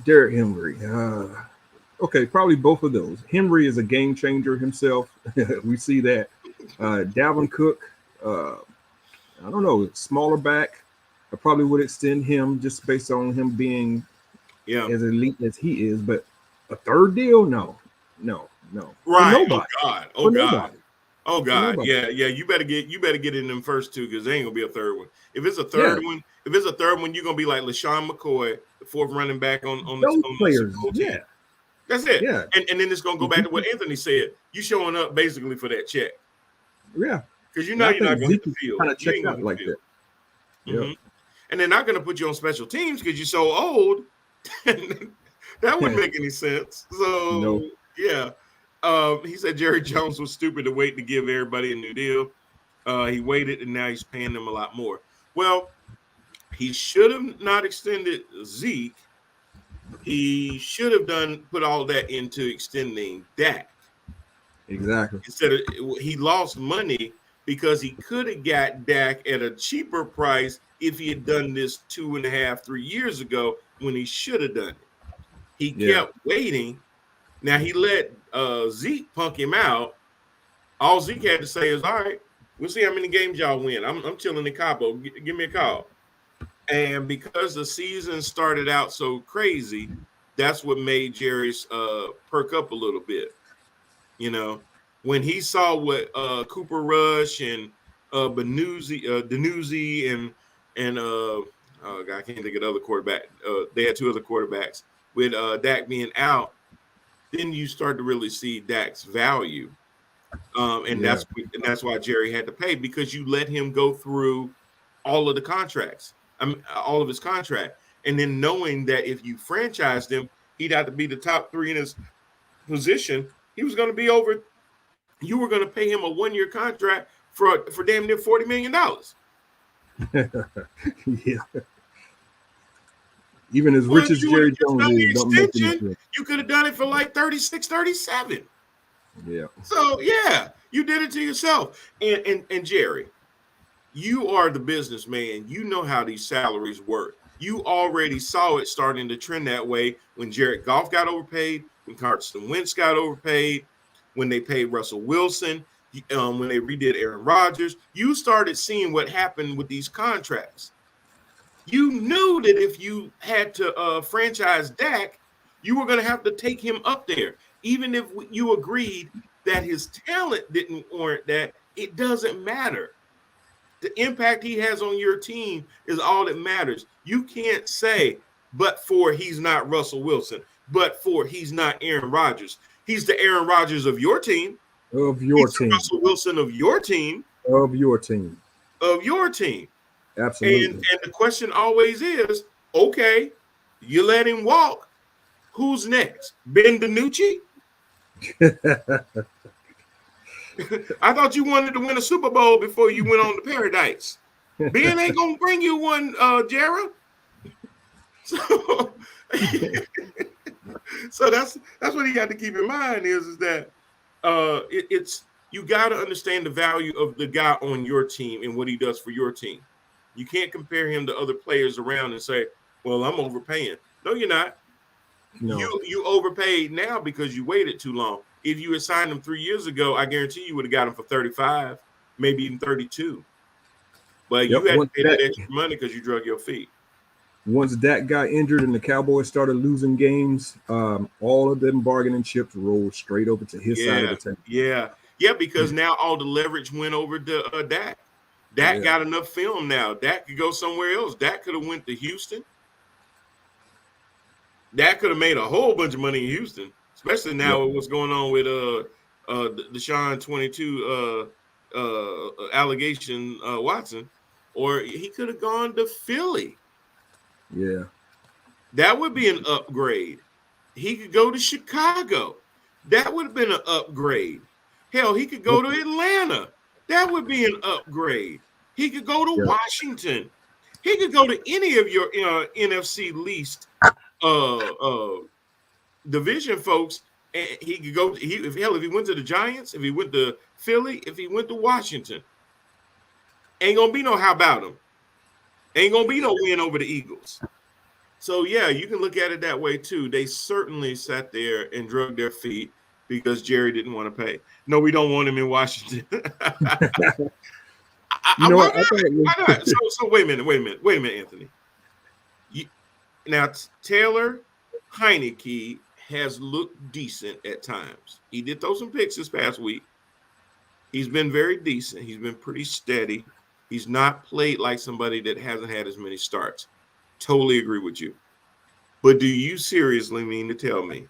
Derrick Henry. Okay, probably both of those. Henry is a game changer himself. We see that. Dalvin Cook, I don't know, smaller back. I probably would extend him just based on him being as elite as he is. But a third deal, no. Right. Oh God. Yeah. You better get in them first 2, because there ain't gonna be a third one. If it's a third one, you're gonna be like LaShawn McCoy, the 4th running back on those players. Team. That's it. Yeah. And then it's gonna go back to what Anthony said. You showing up basically for that check. Yeah. Because you're not gonna hit the field. Kind of check out like that. Mm-hmm. And they're not gonna put you on special teams because you're so old. That wouldn't make any sense. So yeah. He said Jerry Jones was stupid to wait to give everybody a new deal. He waited, and now he's paying them a lot more. Well, he should have not extended Zeke. He should have put all that into extending Dak. Exactly. Instead of, he lost money because he could have got Dak at a cheaper price if he had done this 2.5, 3 years ago when he should have done it. He kept waiting. Now he let Zeke punk him out. All Zeke had to say is, "All right, we'll see how many games y'all win. I'm chilling in Cabo. Give me a call." And because the season started out so crazy, that's what made Jerry's perk up a little bit. You know, when he saw what Cooper Rush and Danuzzi and God, I can't think of the other quarterback. They had 2 other quarterbacks with Dak being out. Then you start to really see Dak's value, and that's why Jerry had to pay, because you let him go through all of the contracts. All of his contract, and then knowing that if you franchised him, he'd have to be the top 3 in his position. He was going to be over. You were going to pay him a 1-year contract for damn near $40 million. Yeah. Even as rich as Jerry Jones is, don't make any sense. You could have done it for like 36, 37. Yeah. So you did it to yourself. And Jerry, you are the businessman. You know how these salaries work. You already saw it starting to trend that way when Jared Goff got overpaid, when Carson Wentz got overpaid, when they paid Russell Wilson, when they redid Aaron Rodgers. You started seeing what happened with these contracts. You knew that if you had to franchise Dak, you were going to have to take him up there. Even if you agreed that his talent didn't warrant that, it doesn't matter. The impact he has on your team is all that matters. You can't say, but for he's not Russell Wilson, but for he's not Aaron Rodgers. He's the Aaron Rodgers of your team. Of your He's the team. Russell Wilson of your team. Of your team. Of your team. Absolutely. And the question always is, okay, you let him walk. Who's next? Ben DiNucci? I thought you wanted to win a Super Bowl before you went on to Paradise. Ben ain't gonna bring you one, Jara. So, so that's what you got to keep in mind is that it's you got to understand the value of the guy on your team and what he does for your team. You can't compare him to other players around and say, "Well, I'm overpaying." No, you're not. No. You overpaid now because you waited too long. If you had signed him 3 years ago, I guarantee you would have got him for 35, maybe even 32. But you had to pay that extra money because you drug your feet. Once Dak got injured and the Cowboys started losing games, all of them bargaining chips rolled straight over to his side of the table. Yeah, because now all the leverage went over to Dak. Dak got enough film now. Dak could go somewhere else. Dak could have went to Houston. Dak could have made a whole bunch of money in Houston, especially now with what's going on with the Sean 22 allegation Watson, or he could have gone to Philly. Yeah, that would be an upgrade. He could go to Chicago. That would have been an upgrade. Hell, he could go to Atlanta. That would be an upgrade. He could go to Washington. He could go to any of your NFC least division folks, and he could go. If he went to the Giants, if he went to Philly, if he went to Washington, ain't gonna be no how about him. Ain't gonna be no win over the Eagles. So yeah, you can look at it that way too. They certainly sat there and drug their feet because Jerry didn't want to pay. No, we don't want him in Washington. Why not? So wait a minute, Anthony. Now Taylor Heineke has looked decent at times. He did throw some picks this past week. He's been very decent. He's been pretty steady. He's not played like somebody that hasn't had as many starts. Totally agree with you. But do you seriously mean to tell me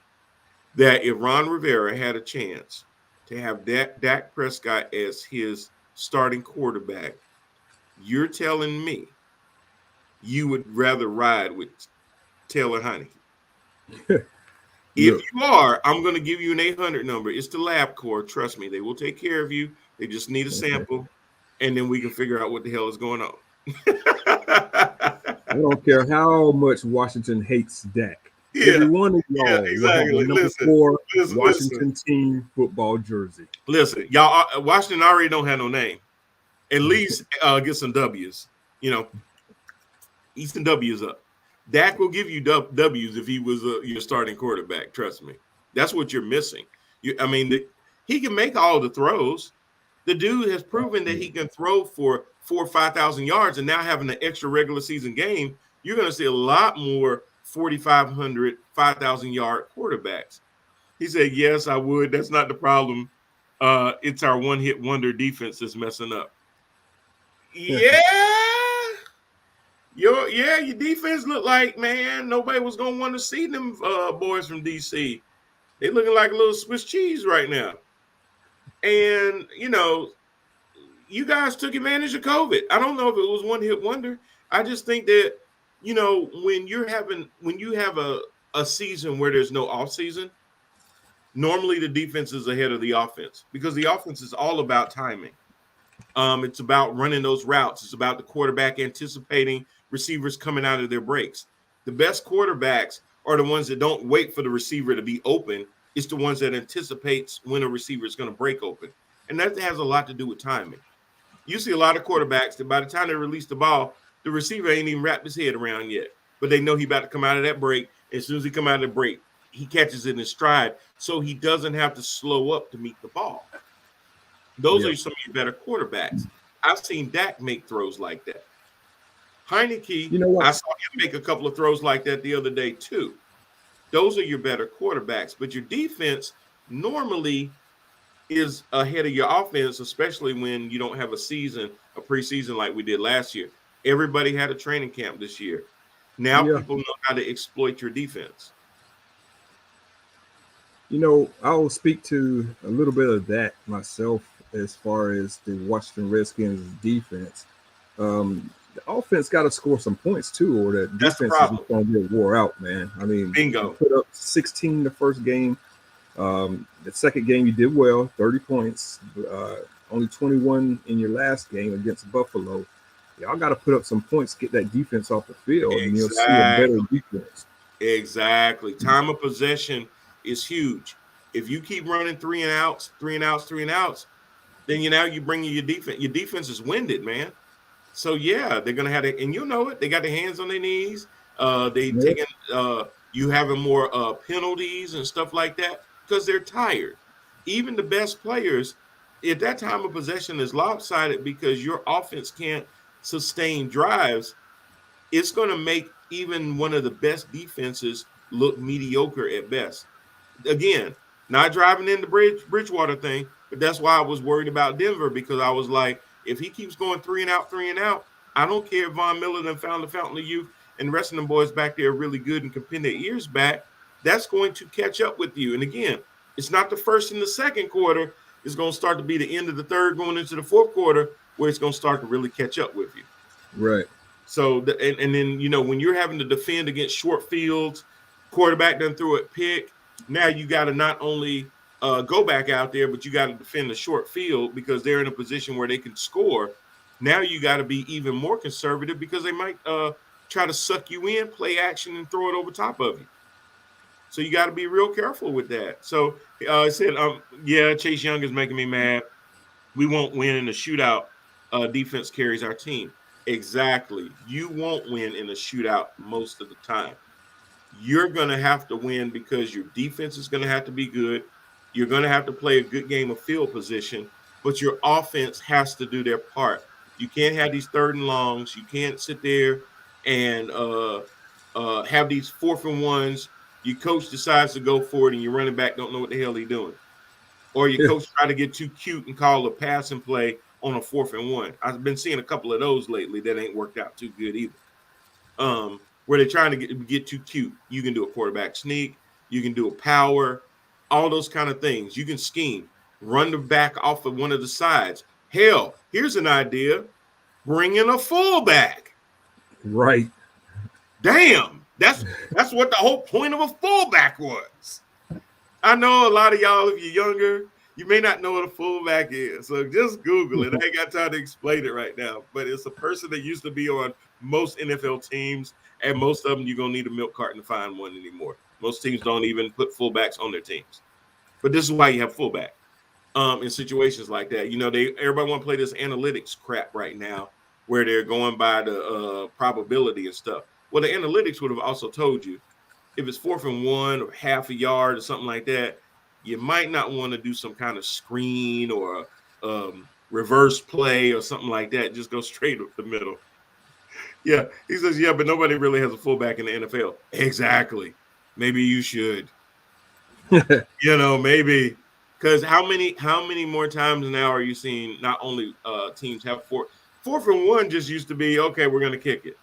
that if Ron Rivera had a chance to have Dak Prescott as his starting quarterback, you're telling me you would rather ride with Taylor Heineke? If you are, I'm going to give you an 800 number. It's the LabCorp. Trust me, they will take care of you. They just need a sample, and then we can figure out what the hell is going on. I don't care how much Washington hates Dak. Every one of y'all will have a number 4 Washington team football jersey. Listen, y'all, Washington already don't have no name. At least get some W's. Eat some W's up. Dak will give you W's if he was your starting quarterback. Trust me. That's what you're missing. He can make all the throws. The dude has proven that he can throw for 4,000 or 5,000 yards, and now having an extra regular season game, you're going to see a lot more 4,500, 5,000 yard quarterbacks. He said, "Yes, I would. That's not the problem. It's our one-hit wonder defense that's messing up." Your defense looked like, man, nobody was gonna want to see them boys from DC. They looking like a little Swiss cheese right now. And you guys took advantage of COVID. I don't know if it was one hit wonder. I just think that when you have a season where there's no off season, normally the defense is ahead of the offense because the offense is all about timing. It's about running those routes. It's about the quarterback anticipating receivers coming out of their breaks. The best quarterbacks are the ones that don't wait for the receiver to be open. It's the ones that anticipates when a receiver is going to break open. And that has a lot to do with timing. You see a lot of quarterbacks that by the time they release the ball, the receiver ain't even wrapped his head around yet. But they know he's about to come out of that break. As soon as he come out of the break, he catches it in stride so he doesn't have to slow up to meet the ball. Those are some of your better quarterbacks. I've seen Dak make throws like that. Heineke, I saw him make a couple of throws like that the other day too. those are your better quarterbacks. But your defense normally is ahead of your offense, especially when you don't have a preseason like we did last year. Everybody had a training camp this year. Now Yeah. people know how to exploit your defense. I'll speak to a little bit of that myself as far as the Washington Redskins defense. The offense got to score some points too, or that That's the defense is problem. just going to get wore out, man. I mean, you Bingo. put up 16 the first game. The second game you did well, 30 points. Only 21 in your last game against Buffalo. Y'all got to put up some points, get that defense off the field, and you'll see a better Exactly. defense. Exactly. Time of possession is huge. If you keep running three and outs, three and outs, three and outs, then you bring your defense. Your defense is winded, man. So yeah, they're gonna have it, and you know it. They got their hands on their knees. They Yeah. taking you having more penalties and stuff like that because they're tired. Even the best players, at that time of possession is lopsided because your offense can't sustain drives. It's going to make even one of the best defenses look mediocre at best. Again, not driving in the Bridgewater thing, but that's why I was worried about Denver because I was like, if he keeps going three and out, I don't care if Von Miller done found the fountain of youth and the rest of them boys back there are really good and can pin their ears back. That's going to catch up with you. And again, it's not the first and the second quarter. It's going to start to be the end of the third going into the fourth quarter where it's going to start to really catch up with you. Right. So, and then, when you're having to defend against short fields, quarterback done threw a pick. Now you got to not only go back out there, but you got to defend the short field because they're in a position where they can score. Now you got to be even more conservative because they might try to suck you in, play action, and throw it over top of you. So you got to be real careful with that. So I said, yeah, Chase Young is making me mad. We won't win in a shootout. Defense carries our team. Exactly. You won't win in a shootout most of the time. You're going to have to win because your defense is going to have to be good. You're going to have to play a good game of field position, but your offense has to do their part. You can't have these third and longs. You can't sit there and have these fourth and ones. Your coach decides to go for it, and your running back don't know what the hell he's doing. Or your Yeah. coach try to get too cute and call a passing play on a fourth and one. I've been seeing a couple of those lately that ain't worked out too good either. Where they're trying to get too cute. You can do a quarterback sneak, you can do a power, all those kind of things. You can scheme, run the back off of one of the sides. Hell, here's an idea: bring in a fullback. Right. Damn, that's what the whole point of a fullback was. I know a lot of y'all, if you're younger, you may not know what a fullback is. So just Google it. I ain't got time to explain it right now. But it's a person that used to be on most NFL teams, and most of them you're gonna need a milk carton to find one anymore. Most teams don't even put fullbacks on their teams. But this is why you have fullback. In situations like that. Everybody want to play this analytics crap right now where they're going by the probability and stuff. Well, the analytics would have also told you if it's fourth and one or half a yard or something like that, you might not want to do some kind of screen or reverse play or something like that. Just go straight up the middle. Yeah, he says, yeah, but nobody really has a fullback in the NFL. Exactly. Maybe you should. Maybe because how many more times now are you seeing not only teams have fourth and one just used to be okay, we're gonna kick it.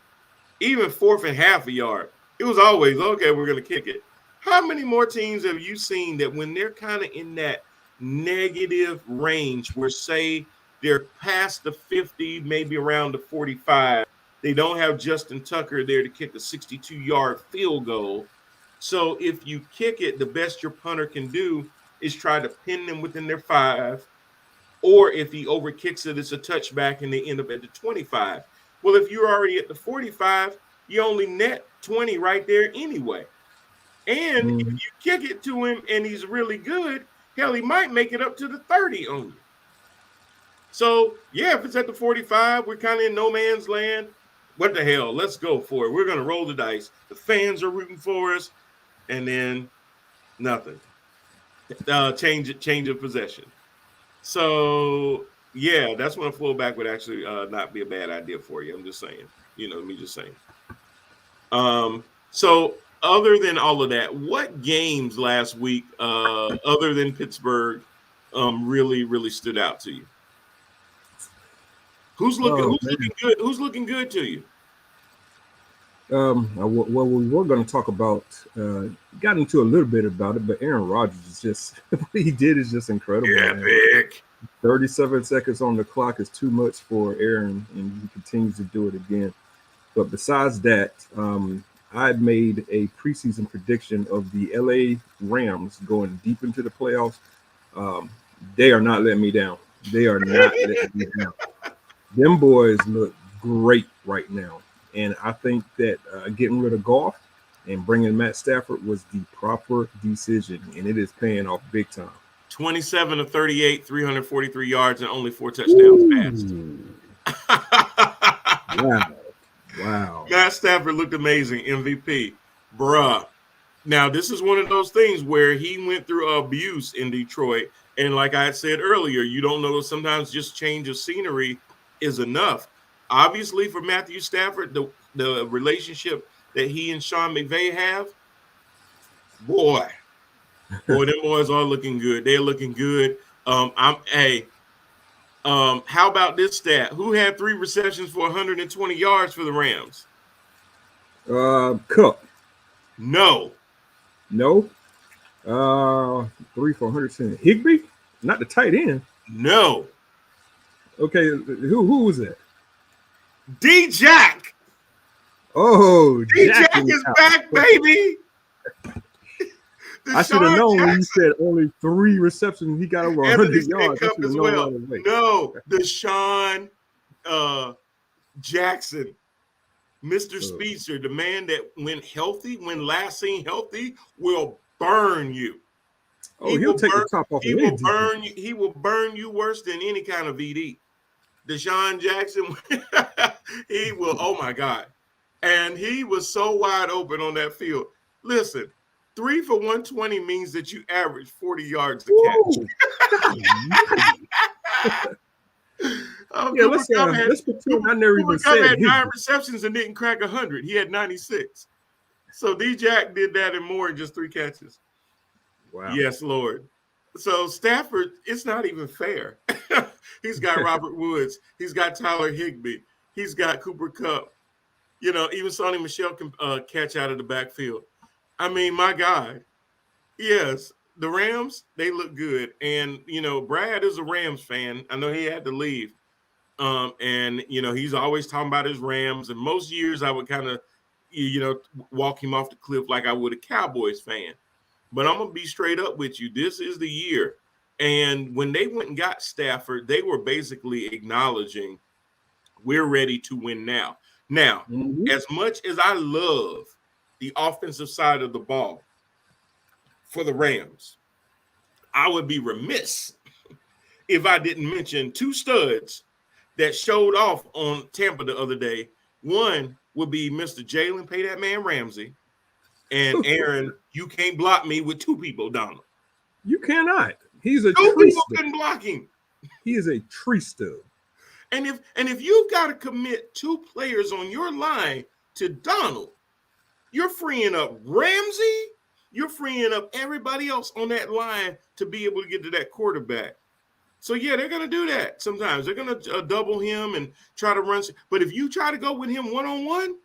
Even fourth and half a yard, it was always okay, we're going to kick it. How many more teams have you seen that when they're kind of in that negative range where, say, they're past the 50, maybe around the 45, they don't have Justin Tucker there to kick a 62-yard field goal. So if you kick it, the best your punter can do is try to pin them within their 5. Or if he overkicks it, it's a touchback and they end up at the 25. Well, if you're already at the 45, you only net 20 right there anyway. And if you kick it to him and he's really good, hell, he might make it up to the 30 on you. So, yeah, if it's at the 45, we're kind of in no man's land. What the hell? Let's go for it. We're going to roll the dice. The fans are rooting for us. And then nothing. Change of possession. So, yeah, that's when a fullback would actually not be a bad idea for you. I'm just saying, me just saying. So other than all of that, what games last week, other than Pittsburgh, really stood out to you? Who's looking Oh who's man. looking good? Who's looking good to you? Well, we were going to talk about. Got into a little bit about it, but Aaron Rodgers is just what he did is just incredible, man. Epic. 37 seconds on the clock is too much for Aaron, and he continues to do it again. But besides that, I made a preseason prediction of the LA Rams going deep into the playoffs. Um, they are not letting me down. They are not letting me down. Them boys look great right now. And I think that getting rid of Goff and bringing Matt Stafford was the proper decision, and it is paying off big time. 27 of 38, 343 yards, and only 4 touchdowns passed. Wow. Wow. Matt Stafford looked amazing, MVP. Bruh. Now, this is one of those things where he went through abuse in Detroit. And like I had said earlier, you don't know, sometimes just change of scenery is enough. Obviously, for Matthew Stafford, the relationship that he and Sean McVay have, boy, them boys are looking good. They're looking good. How about this stat? Who had 3 receptions for 120 yards for the Rams? Cup. No. No. 3 for 100. Higbee? Not the tight end. No. Okay, who was that? D-Jack. Oh, D-Jack is back, baby. I should have known when you said only 3 receptions. He got over 100 yards. As well. No, Deshaun Jackson, Mr. Speedster, the man that when last seen healthy, will burn you. Oh, he'll take the top off. He will burn you. He will burn you worse than any kind of VD. Deshaun Jackson, he will. Oh my God! And he was so wide open on that field. Listen, 3 for 120 means that you average 40 yards a catch. Yeah, let's pretend I never even said had 9 receptions and didn't crack 100. He had 96. So D-Jack did that and more in just 3 catches. Wow. Yes, Lord. So Stafford, it's not even fair. He's got Robert Woods. He's got Tyler Higbee. He's got Cooper Kupp. You know, even Sonny Michel can catch out of the backfield. I mean, my God. Yes, the Rams, they look good. And, you know, Brad is a Rams fan. I know he had to leave. And, you know, he's always talking about his Rams. And most years I would kind of, you know, walk him off the cliff like I would a Cowboys fan. But I'm going to be straight up with you. This is the year. And when they went and got Stafford, they were basically acknowledging we're ready to win now. Now, as much as I love the offensive side of the ball for the Rams, I would be remiss if I didn't mention 2 studs that showed off on Tampa the other day. One would be Mr. Jalen, pay that man Ramsey. And Aaron, you can't block me with 2 people, Donald. You cannot. He's a 2 people couldn't block him. He is a tree stud. And if you've got to commit 2 players on your line to Donald, you're freeing up Ramsey. You're freeing up everybody else on that line to be able to get to that quarterback. So, yeah, they're going to do that sometimes. They're going to double him and try to run. But if you try to go with him one-on-one,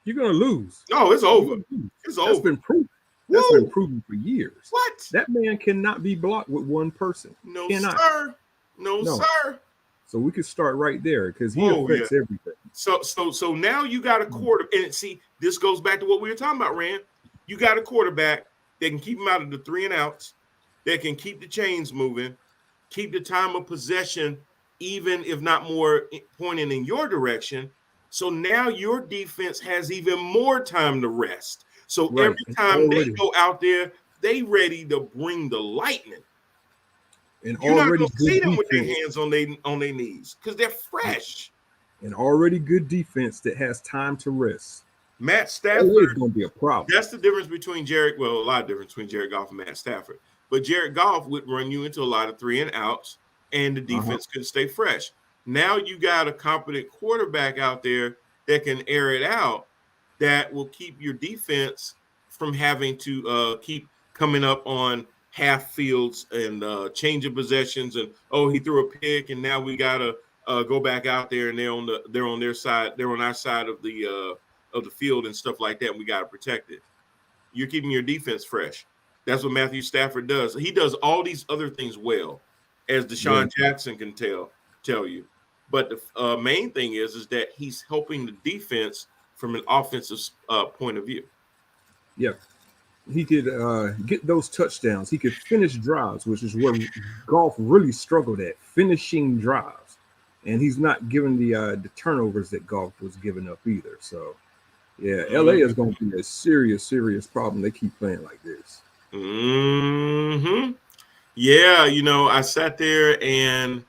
you're going to lose. No, it's over. It's over. That's been proven. That's been proven for years. What? That man cannot be blocked with one person. No, cannot. sir. No, sir. So we could start right there because he affects everything. So now you got a quarter. And see, this goes back to what we were talking about, Rand. You got a quarterback that can keep him out of the 3 and outs, that can keep the chains moving, keep the time of possession, even if not more pointing in your direction. So now your defense has even more time to rest. So every time they go out there, they ready to bring the lightning. And you're not going to see them with their hands on their knees because they're fresh. And already good defense that has time to rest. Matt Stafford is going to be a problem. That's the difference between a lot of difference between Jared Goff and Matt Stafford. But Jared Goff would run you into a lot of 3 and outs, and the defense could stay fresh. Now you got a competent quarterback out there that can air it out. that will keep your defense from having to keep coming up on half fields and change of possessions, and he threw a pick and now we gotta go back out there and they're on their side, they're on our side of the field and stuff like that, and we got to protect it. You're keeping your defense fresh. That's what Matthew Stafford does. He does all these other things well, as Deshaun Jackson can tell you. But the main thing is that he's helping the defense from an offensive point of view. Yeah. He could get those touchdowns. He could finish drives, which is where Goff really struggled at, finishing drives. And he's not giving the turnovers that Goff was giving up either. So, yeah, LA is going to be a serious, serious problem. They keep playing like this. Mm-hmm. Yeah, I sat there and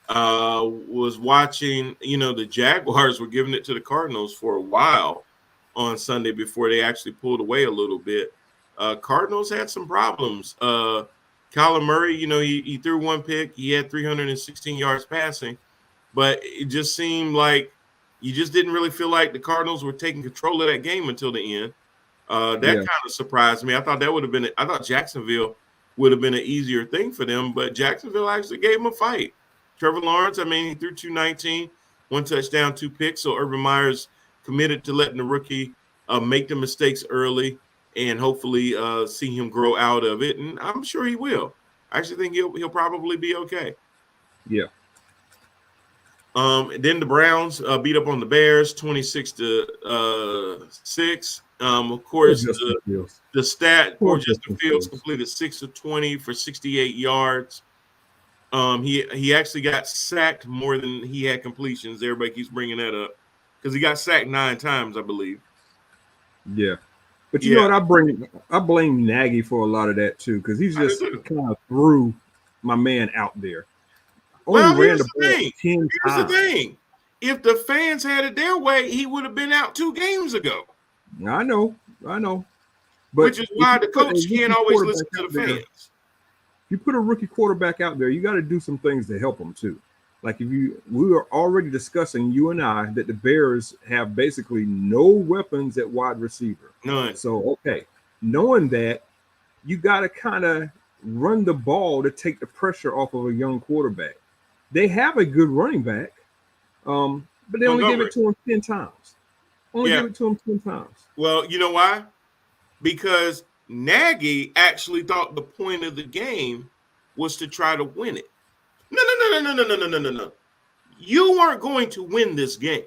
was watching, the Jaguars were giving it to the Cardinals for a while on Sunday before they actually pulled away a little bit. Cardinals had some problems. Kyler Murray, he threw one pick. He had 316 yards passing, but it just seemed like you just didn't really feel like the Cardinals were taking control of that game until the end. That kind of surprised me. I thought Jacksonville would have been an easier thing for them, but Jacksonville actually gave them a fight. Trevor Lawrence, he threw 219, 1 touchdown, 2 picks. So Urban Meyer's committed to letting the rookie make the mistakes early and hopefully see him grow out of it. And I'm sure he will. I actually think he'll probably be okay. Yeah. Then the Browns beat up on the Bears 26-6. Of course, the stat for Justin Fields completed 6 of 20 for 68 yards. He actually got sacked more than he had completions. Everybody keeps bringing that up because he got sacked 9 times, I believe. Yeah, but you know what? I blame Nagy for a lot of that too because he's just kind of threw my man out there. Well, here's the thing. If the fans had it their way, he would have been out 2 games ago. I know. But which is why the coach can't always listen to the fans. If you put a rookie quarterback out there, you got to do some things to help him too. Like we were already discussing, you and I, that the Bears have basically no weapons at wide receiver. None. So, okay, knowing that, you got to kind of run the ball to take the pressure off of a young quarterback. They have a good running back, but they only give it to him 10 times. Give it to him 10 times. Well, you know why? Because Nagy actually thought the point of the game was to try to win it. No. You weren't going to win this game.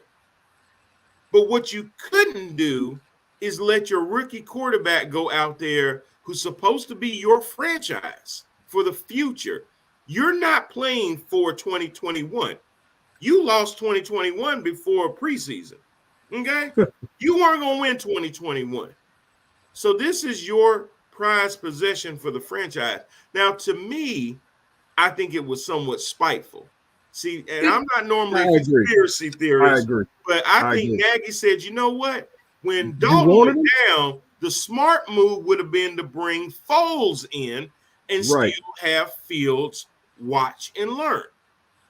But what you couldn't do is let your rookie quarterback go out there who's supposed to be your franchise for the future. You're not playing for 2021. You lost 2021 before preseason. Okay? You weren't going to win 2021. So this is your prized possession for the franchise. Now, to me, I think it was somewhat spiteful. See, and I'm not normally a conspiracy theorist, but I think Nagy said, you know what? When Dalton went down, the smart move would have been to bring Foles in and still have Fields watch and learn.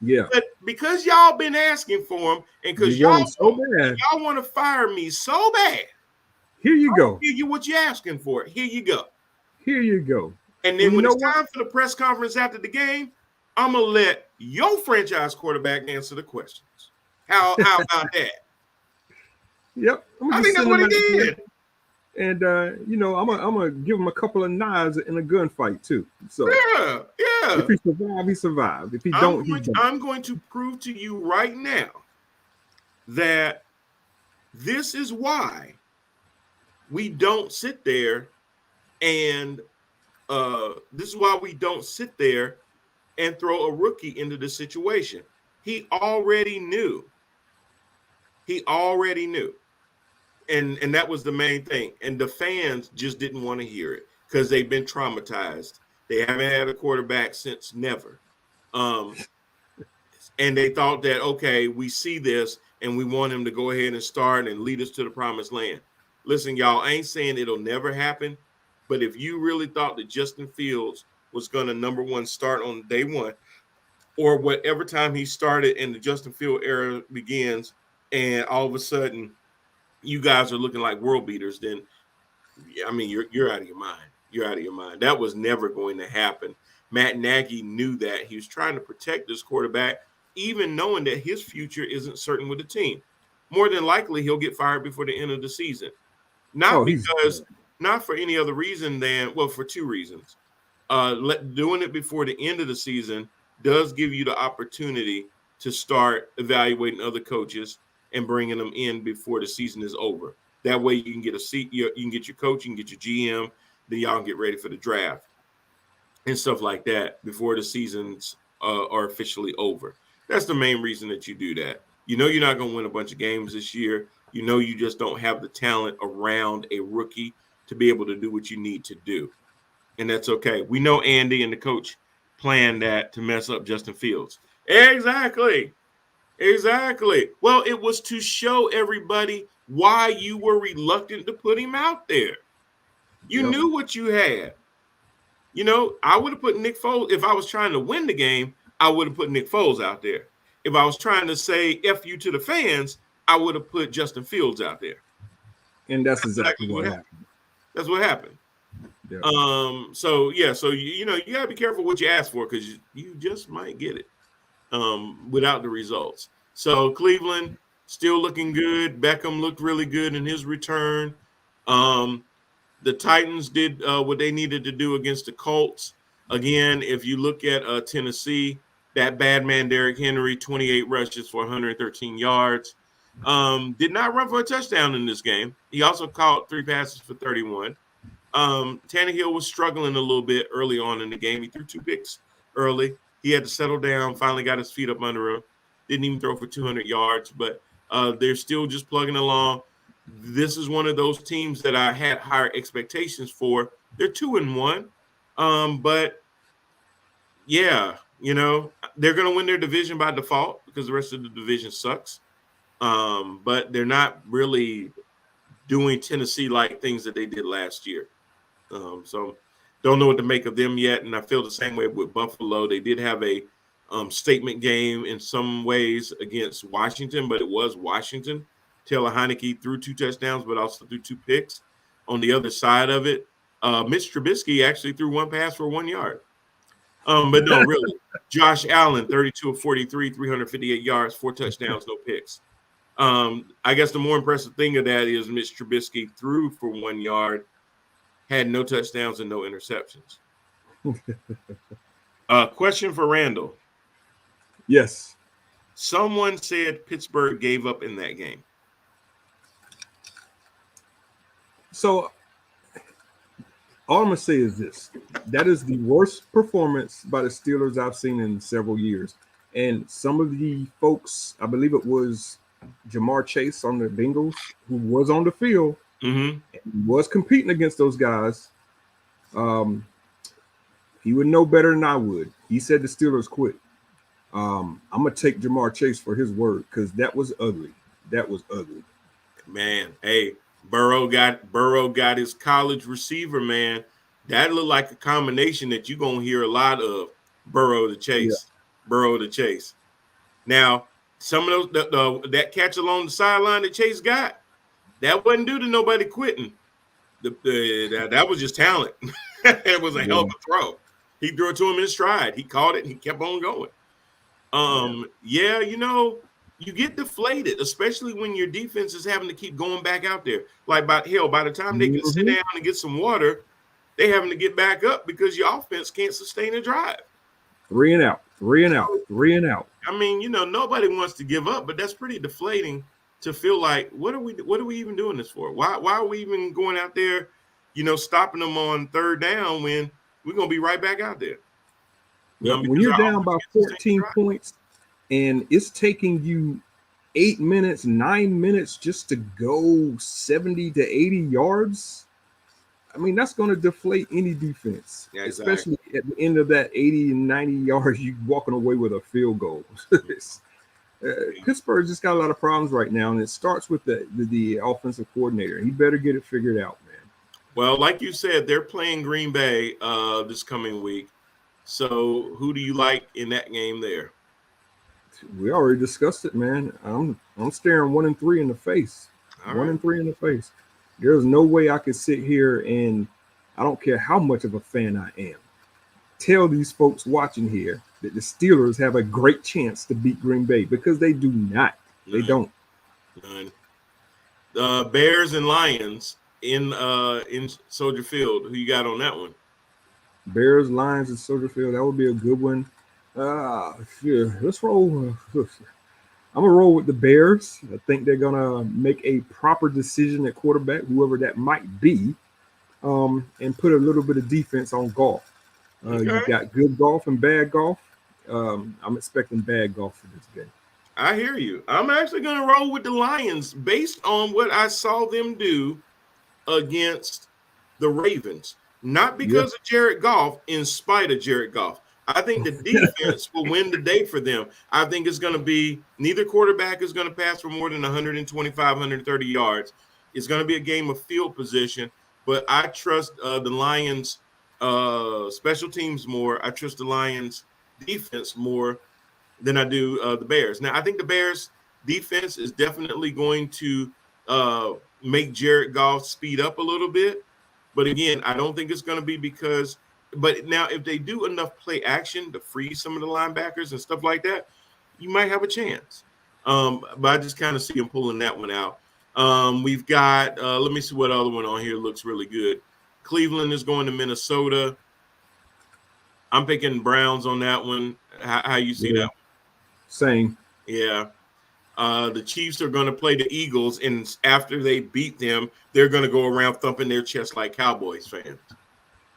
Yeah. But because y'all been asking for him and because y'all want to fire me so bad, here you go. Give you what you're asking for. Here you go. Here you go. And then when it's time for the press conference after the game, I'm going to let your franchise quarterback answer the questions. How about that? Yep. I think that's what he did. And, I'm going to give him a couple of knives in a gunfight, too. So yeah. If he survives, he survives. If he don't, he don't. I'm going to prove to you right now that this is why we don't sit there and throw a rookie into the situation. He already knew. And that was the main thing. And the fans just didn't want to hear it because they've been traumatized. They haven't had a quarterback since never. And they thought that, okay, we see this and we want him to go ahead and start and lead us to the promised land. Listen, y'all, I ain't saying it'll never happen, but if you really thought that Justin Fields was going to number one start on day one or whatever time he started and the Justin Field era begins, and all of a sudden you guys are looking like world beaters, then I mean you're out of your mind. You're out of your mind. That was never going to happen. Matt Nagy knew that. He was trying to protect this quarterback, even knowing that his future isn't certain with the team. More than likely, he'll get fired before the end of the season. Oh, Not he's because, not for any other reason than, well, for two reasons. Doing it before the end of the season does give you the opportunity to start evaluating other coaches and bringing them in before the season is over. That way you can get a seat, you can get your coach, you can get your GM, then y'all can get ready for the draft and stuff like that before the seasons are officially over. That's the main reason that you do that. You know you're not going to win a bunch of games this year. You know you just don't have the talent around a rookie to be able to do what you need to do. And that's okay. We know Andy and the coach planned that to mess up Justin Fields. Exactly. Exactly. Well, it was to show everybody why you were reluctant to put him out there. You yep. knew what you had. You know, I would have put Nick Foles if I was trying to win the game. I would have put Nick Foles out there. If I was trying to say F you to the fans, I would have put Justin Fields out there. And that's exactly what happened. That's what happened. Yeah. So yeah, so you know, you gotta be careful what you ask for because you just might get it without the results. So Cleveland still looking good. Beckham looked really good in his return. The Titans did what they needed to do against the Colts. Again, if you look at Tennessee, that bad man Derrick Henry, 28 rushes for 113 yards. Did not run for a touchdown in this game. He also caught 3 passes for 31. Tannehill was struggling a little bit early on in the game. He threw 2 picks early. He had to settle down, finally got his feet up under him. Didn't even throw for 200 yards, but they're still just plugging along. This is one of those teams that I had higher expectations for. They're 2-1. But yeah, you know, they're going to win their division by default because the rest of the division sucks. But they're not really doing Tennessee-like things that they did last year. So don't know what to make of them yet. And I feel the same way with Buffalo. They did have a statement game in some ways against Washington, but it was Washington. Taylor Heineke threw 2 touchdowns, but also threw 2 picks. On the other side of it, Mitch Trubisky actually threw 1 pass for 1 yard. But no, really. Josh Allen, 32 of 43, 358 yards, 4 touchdowns, no picks. I guess the more impressive thing of that is Mitch Trubisky threw for 1 yard, had no touchdowns and no interceptions. Question for Randall. Yes. Someone said Pittsburgh gave up in that game. So all I'm going to say is this. That is the worst performance by the Steelers I've seen in several years. And some of the folks, I believe it was Jamar Chase on the Bengals, who was on the field, was competing against those guys. He would know better than I would. He said the Steelers quit. I'm going to take Jamar Chase for his word because that was ugly. That was ugly. Man, hey, Burrow got his college receiver, man. That looked like a combination that you're going to hear a lot of, Burrow to Chase. Yeah. Burrow to Chase. Now, some of those that catch along the sideline that Chase got, that wasn't due to nobody quitting. That was just talent. It was a hell of a throw. He threw it to him in stride. He caught it and he kept on going. Yeah, you know, you get deflated, especially when your defense is having to keep going back out there. Like by the time they can sit down and get some water, they having to get back up because your offense can't sustain a drive. 3 and out, 3 and out, 3 and out. I mean, you know, nobody wants to give up, but that's pretty deflating to feel like, what are we even doing this for? Why are we even going out there, you know, stopping them on 3rd down when we're gonna be right back out there? Well, when you're down by 14 points and it's taking you 8 minutes, 9 minutes just to go 70 to 80 yards, I mean, that's going to deflate any defense, especially at the end of that 80 and 90 yards, you walking away with a field goal. Pittsburgh just got a lot of problems right now, and it starts with the offensive coordinator. He better get it figured out, man. Well, like you said, they're playing Green Bay this coming week. So who do you like in that game there? We already discussed it, man. I'm staring 1-3 in the face. All One right. and 3 in the face. There's no way I could sit here and I don't care how much of a fan I am. Tell these folks watching here that the Steelers have a great chance to beat Green Bay because they do not. They None. don't. None. Bears and Lions in Soldier Field. Who you got on that one? Bears, Lions, and Soldier Field. That would be a good one. Yeah, let's roll. I'm gonna roll with the Bears. I think they're gonna make a proper decision at quarterback, whoever that might be, and put a little bit of defense on golf. You Okay. got good golf and bad golf. I'm expecting bad golf for this game. I hear you. I'm actually going to roll with the Lions based on what I saw them do against the Ravens. Not Yeah, because of Jared Goff, in spite of Jared Goff. I think the defense will win the day for them. I think it's going to be neither quarterback is going to pass for more than 125, 130 yards. It's going to be a game of field position, but I trust the Lions special teams more. I trust the Lions defense more than I do the Bears. Now, I think the Bears defense is definitely going to make Jared Goff speed up a little bit. But again, I don't think it's going to be because. But now, if they do enough play action to freeze some of the linebackers and stuff like that, you might have a chance. But I just kind of see them pulling that one out. We've got. Let me see what other one on here looks really good. Cleveland is going to Minnesota. I'm picking Browns on that one. How you see yeah, that? same. Yeah. The Chiefs are going to play the Eagles, and after they beat them, they're going to go around thumping their chest like Cowboys fans.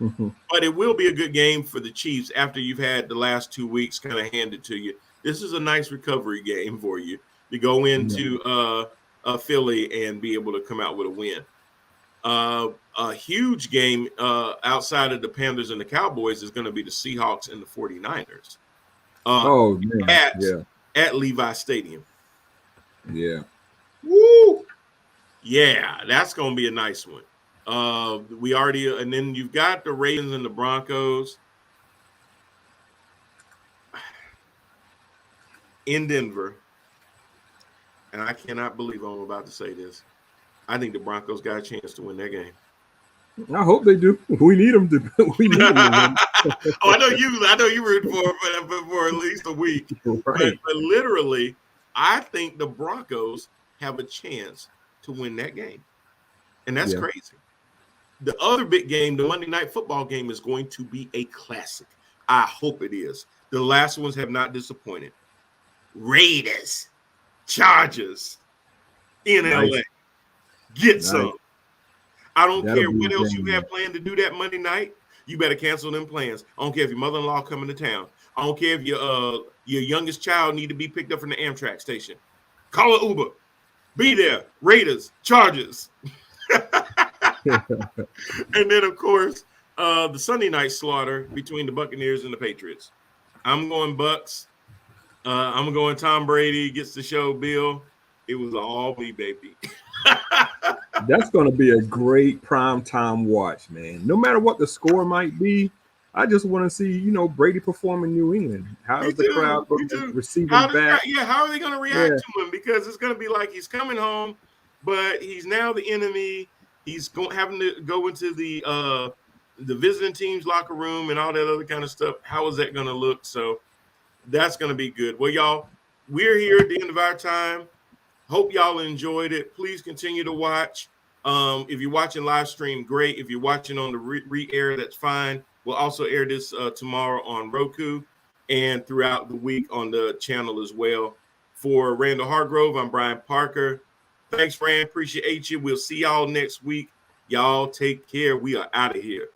Mhm. But it will be a good game for the Chiefs after you've had the last 2 weeks kind of handed to you. This is a nice recovery game for you to go Yeah. into Philly and be able to come out with a win. A huge game outside of the Panthers and the Cowboys is going to be the Seahawks and the 49ers uh, Oh man, at, yeah, at Levi Stadium. yeah. Woo! Yeah, that's going to be a nice one. We already, and then you've got the Ravens and the Broncos in Denver. And I cannot believe I'm about to say this. I think the Broncos got a chance to win that game. I hope they do. We need them to. We need them to win. Oh, I know you rooting for at least a week. Right. But literally, I think the Broncos have a chance to win that game. And that's Yeah. crazy. The other big game, the Monday Night Football game, is going to be a classic. I hope it is. The last ones have not disappointed. Raiders, Chargers in Nice. LA. Get Nice. some. I don't That'll care be what a else game, you man. have planned to do that Monday night. You better cancel them plans. I don't care if your mother-in-law coming to town. I don't care if your youngest child need to be picked up from the Amtrak station. Call an Uber. Be there. Raiders, Chargers. And then, of course, the Sunday night slaughter between the Buccaneers and the Patriots. I'm going Bucks. I'm going Tom Brady gets the show Bill. It was all me, baby. That's going to be a great prime time watch, man. No matter what the score might be, I just want to see, Brady perform in New England. How Me is the too. crowd Me going to too. receive him back? How are they going to react Yeah, to him? Because it's going to be like he's coming home, but he's now the enemy. He's having to go into the visiting team's locker room and all that other kind of stuff. How is that going to look? So that's going to be good. Well, y'all, we're here at the end of our time. Hope y'all enjoyed it. Please continue to watch. If you're watching live stream, great. If you're watching on the re-air, that's fine. We'll also air this tomorrow on Roku and throughout the week on the channel as well. For Randall Hargove, I'm Brian Parker. Thanks, Rand. Appreciate you. We'll see y'all next week. Y'all take care. We are out of here.